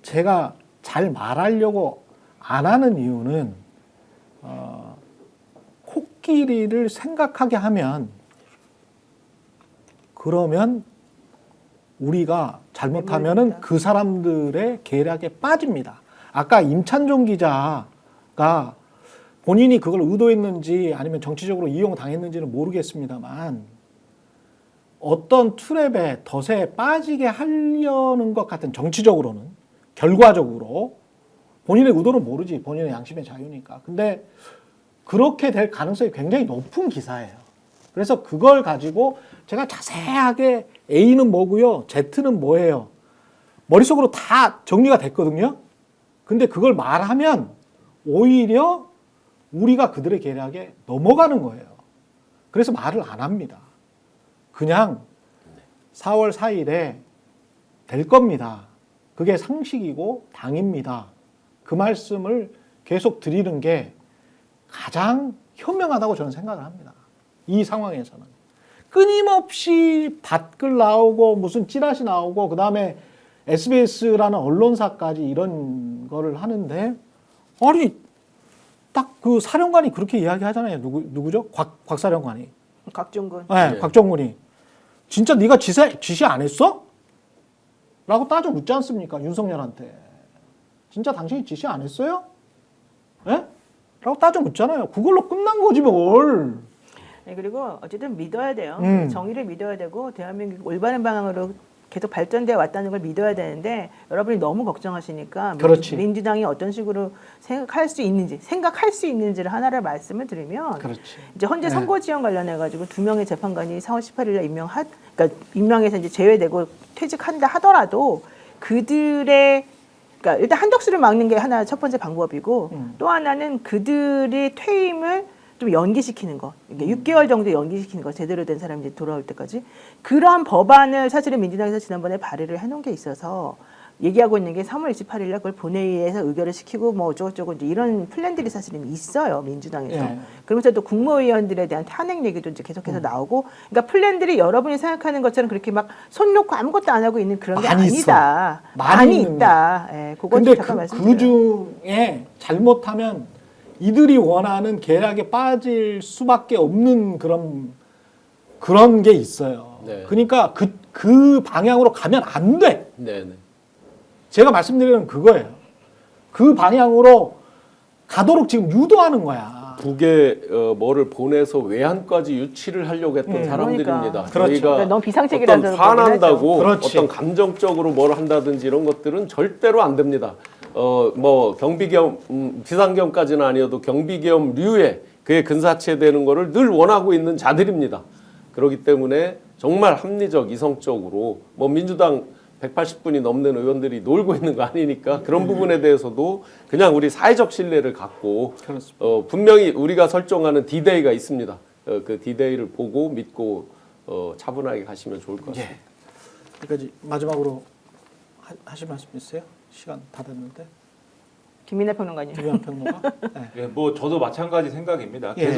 제가 잘 말하려고 안 하는 이유는 코끼리를 생각하게 하면 그러면 우리가 잘못하면은 그 사람들의 계략에 빠집니다. 아까 임찬종 기자가 본인이 그걸 의도했는지 아니면 정치적으로 이용당했는지는 모르겠습니다만 어떤 트랩에 덫에 빠지게 하려는 것 같은 정치적으로는 결과적으로 본인의 의도는 모르지. 본인의 양심의 자유니까. 근데 그렇게 될 가능성이 굉장히 높은 기사예요. 그래서 그걸 가지고 제가 자세하게 A는 뭐고요, Z는 뭐예요. 머릿속으로 다 정리가 됐거든요. 근데 그걸 말하면 오히려 우리가 그들의 계략에 넘어가는 거예요. 그래서 말을 안 합니다. 그냥 4월 4일에 될 겁니다. 그게 상식이고 당입니다. 그 말씀을 계속 드리는 게 가장 현명하다고 저는 생각을 합니다. 이 상황에서는. 끊임없이 밭글 나오고 무슨 찌라시 나오고 그다음에 SBS라는 언론사까지 이런 거를 하는데 아니 딱 그 사령관이 그렇게 이야기하잖아요. 누구죠? 곽 사령관이. 곽종근. 네, 곽정근이. 진짜 네가 지시 안 했어? 라고 따져 묻지 않습니까? 윤석열한테. 진짜 당신이 지시 안 했어요? 예? 라고 따져 묻잖아요. 그걸로 끝난 거지 뭘. 네, 그리고 어쨌든 믿어야 돼요. 음. 정의를 믿어야 되고 대한민국 올바른 방향으로 계속 발전되어 왔다는 걸 믿어야 되는데 여러분이 너무 걱정하시니까 그렇지. 민주당이 어떤 식으로 생각할 수 있는지를 하나를 말씀을 드리면 그렇지. 이제 현재 네. 선거 지원 관련해 가지고 2명의 재판관이 4월 18일에 그러니까 임명해서 이제 제외되고 퇴직한다 하더라도 그들의 그러니까 일단 한덕수를 막는 게 하나 첫 번째 방법이고 또 하나는 그들의 퇴임을 좀 연기시키는 거. 이게 6개월 정도 연기시키는 거. 제대로 된 사람이 이제 돌아올 때까지. 그런 법안을 사실은 민주당에서 지난번에 발의를 해놓은 게 있어서 얘기하고 있는 게 3월 28일 날 그걸 본회의에서 의결을 시키고 뭐 어쩌고저쩌고 이제 이런 플랜들이 사실은 있어요. 민주당에서. 예. 그러면서 또 국무위원들에 대한 탄핵 얘기도 이제 계속해서 나오고 그러니까 플랜들이 여러분이 생각하는 것처럼 그렇게 막 손 놓고 아무것도 안 하고 있는 그런 게 많이 아니다. 있어. 많이 있다. 예, 그건 근데 잠깐 그 말씀드려요. 중에 잘못하면 이들이 원하는 계략에 빠질 수밖에 없는 그런 게 있어요. 네. 그러니까 그 방향으로 가면 안 돼. 네네. 제가 말씀드리는 그거예요. 그 방향으로 가도록 지금 유도하는 거야. 북에 뭐를 보내서 외환까지 유치를 하려고 했던 사람들입니다. 그러니까. 그렇죠. 저희가 그러니까 너무 비상책이라서 어떤 화난다고 그렇지. 어떤 감정적으로 뭘 한다든지 이런 것들은 절대로 안 됩니다. 뭐 경비겸 비상겸까지는 아니어도 경비겸류에 그에 근사치되는 거를 늘 원하고 있는 자들입니다. 그렇기 때문에 정말 합리적, 이성적으로 뭐 민주당 180분이 넘는 의원들이 놀고 있는 거 아니니까 그런 부분에 대해서도 그냥 우리 사회적 신뢰를 갖고 그렇습니다. 분명히 우리가 설정하는 D-Day가 있습니다. 그 D-Day를 보고 믿고 차분하게 가시면 좋을 것 같습니다. 예. 여기까지 마지막으로 하실 말씀 있어요? 시간 다 됐는데. 김민하 평론가님. 김현 평론가. 네. 예, 뭐 저도 마찬가지 생각입니다. 예.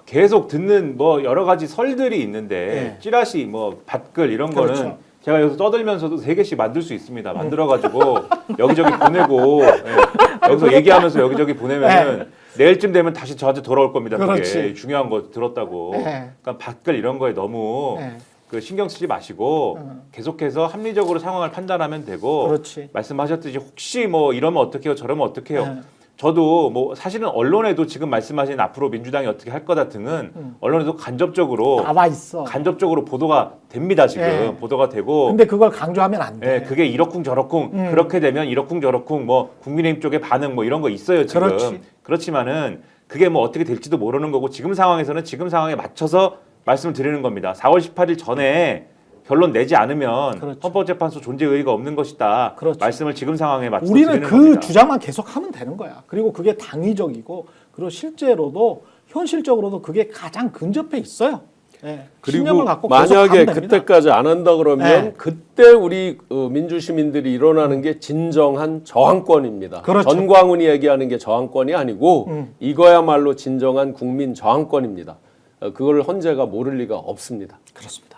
계속 듣는 뭐 여러 가지 설들이 있는데 예. 찌라시 뭐 밭글 이런 그렇죠. 거는 제가 여기서 떠들면서도 3개씩 만들 수 있습니다. 만들어가지고 여기저기 보내고 예. 여기서 얘기하면서 여기저기 보내면은 내일쯤 되면 다시 저한테 돌아올 겁니다. 그게 그렇지. 중요한 거 들었다고. 예. 그러니까 밭글 이런 거에 너무 예. 그 신경 쓰지 마시고 계속해서 합리적으로 상황을 판단하면 되고 그렇지. 말씀하셨듯이 혹시 뭐 이러면 어떡해요 저러면 어떡해요 네. 저도 뭐 사실은 언론에도 지금 말씀하신 앞으로 민주당이 어떻게 할 거다 등은 언론에도 간접적으로 나와 있어. 보도가 됩니다 지금 예. 보도가 되고 근데 그걸 강조하면 안 돼. 예, 그게 이러쿵 저러쿵 그렇게 되면 이러쿵 저러쿵 뭐 국민의힘 쪽의 반응 뭐 이런 거 있어요 지금 그렇지. 그렇지만은 그게 뭐 어떻게 될지도 모르는 거고 지금 상황에서는 지금 상황에 맞춰서 말씀을 드리는 겁니다. 4월 18일 전에 결론 내지 않으면 그렇죠. 헌법재판소 존재 의의가 없는 것이다. 그렇죠. 말씀을 지금 상황에 맞춰서 우리는 드리는 그 겁니다. 주장만 계속하면 되는 거야. 그리고 그게 당위적이고 그리고 실제로도 현실적으로도 그게 가장 근접해 있어요. 예. 그리고 신념을 갖고 계속 만약에 가면 됩니다. 그때까지 안 한다 그러면 네. 그때 우리 민주 시민들이 일어나는 게 진정한 저항권입니다. 그렇죠. 전광훈이 얘기하는 게 저항권이 아니고 이거야말로 진정한 국민 저항권입니다. 그걸 헌재가 모를 리가 없습니다. 그렇습니다.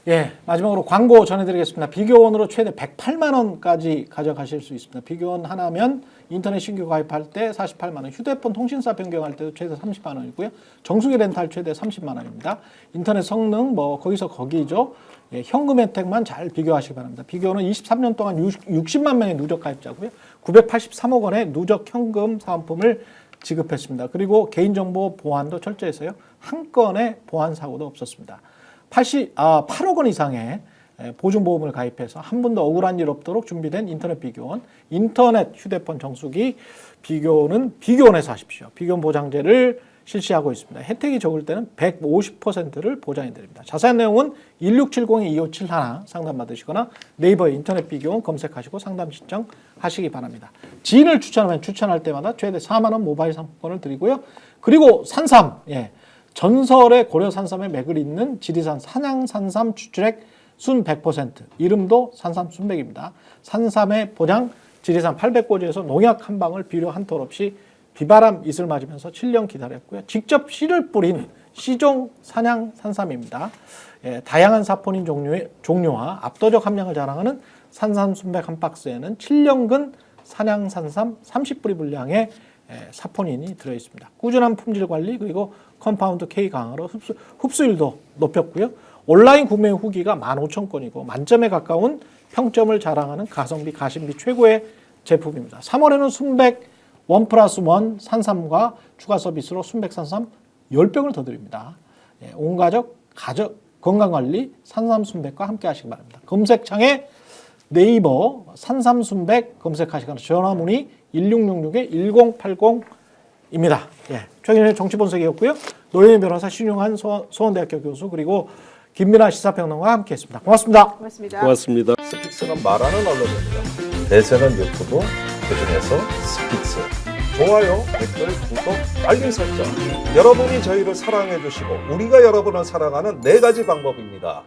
예, 마지막으로 광고 전해드리겠습니다. 비교원으로 최대 108만 원까지 가져가실 수 있습니다. 비교원 하나면 인터넷 신규 가입할 때 48만 원, 휴대폰 통신사 변경할 때도 최대 30만 원이고요. 정수기 렌탈 최대 30만 원입니다. 인터넷 성능 뭐 거기서 거기죠. 예, 현금 혜택만 잘 비교하시기 바랍니다. 비교원은 23년 동안 60만 명의 누적 가입자고요. 983억 원의 누적 현금 사은품을 지급했습니다. 그리고 개인정보 보안도 철저해서요. 한 건의 보안 사고도 없었습니다. 8억 원 이상의 보증보험을 가입해서 한 번도 억울한 일 없도록 준비된 인터넷 비교원, 인터넷 휴대폰 정수기 비교는 비교원에서 하십시오. 비교원 보장제를 실시하고 있습니다. 혜택이 적을 때는 150%를 보장해 드립니다. 자세한 내용은 1670-2571 상담 받으시거나 네이버에 인터넷 비교원 검색하시고 상담 신청하시기 바랍니다. 지인을 추천하면 추천할 때마다 최대 4만 원 모바일 상품권을 드리고요. 그리고 산삼, 예. 전설의 고려 산삼의 맥을 잇는 지리산 산양 산삼 추출액 순 100%, 이름도 산삼 순백입니다. 산삼의 보장 지리산 800고지에서 농약 한 방울 비료 한 톨 없이 비바람 이슬 맞으면서 7년 기다렸고요. 직접 씨를 뿌린 시종 산양 산삼입니다. 예, 다양한 사포닌 종류와 압도적 함량을 자랑하는 산삼 순백 한 박스에는 7년근 산양 산삼 30뿌리 분량의 사포닌이 들어있습니다. 꾸준한 품질 관리 그리고 컴파운드 K 강화로 흡수율도 높였고요. 온라인 구매 후기가 15,000건이고 만점에 가까운 평점을 자랑하는 가성비 가심비 최고의 제품입니다. 3월에는 순백 1+1 산삼과 추가 서비스로 순백 산삼 10병을 더 드립니다. 예, 온 가족 건강관리 산삼순백과 함께 하시기 바랍니다. 검색창에 네이버 산삼순백 검색하시거나 전화문의 1666-1080입니다. 예, 최근의 정치본색이었고요. 노영희 변호사, 신용한 서원대학교 교수, 그리고 김민아 시사평론가와 함께했습니다. 고맙습니다. 고맙습니다. 고맙습니다. 스픽스는 말하는 언론입니다. 대세는 유튜브, 그중에서 스픽스. 좋아요, 댓글, 구독, 알림 설정. 여러분이 저희를 사랑해 주시고 우리가 여러분을 사랑하는 4가지 방법입니다.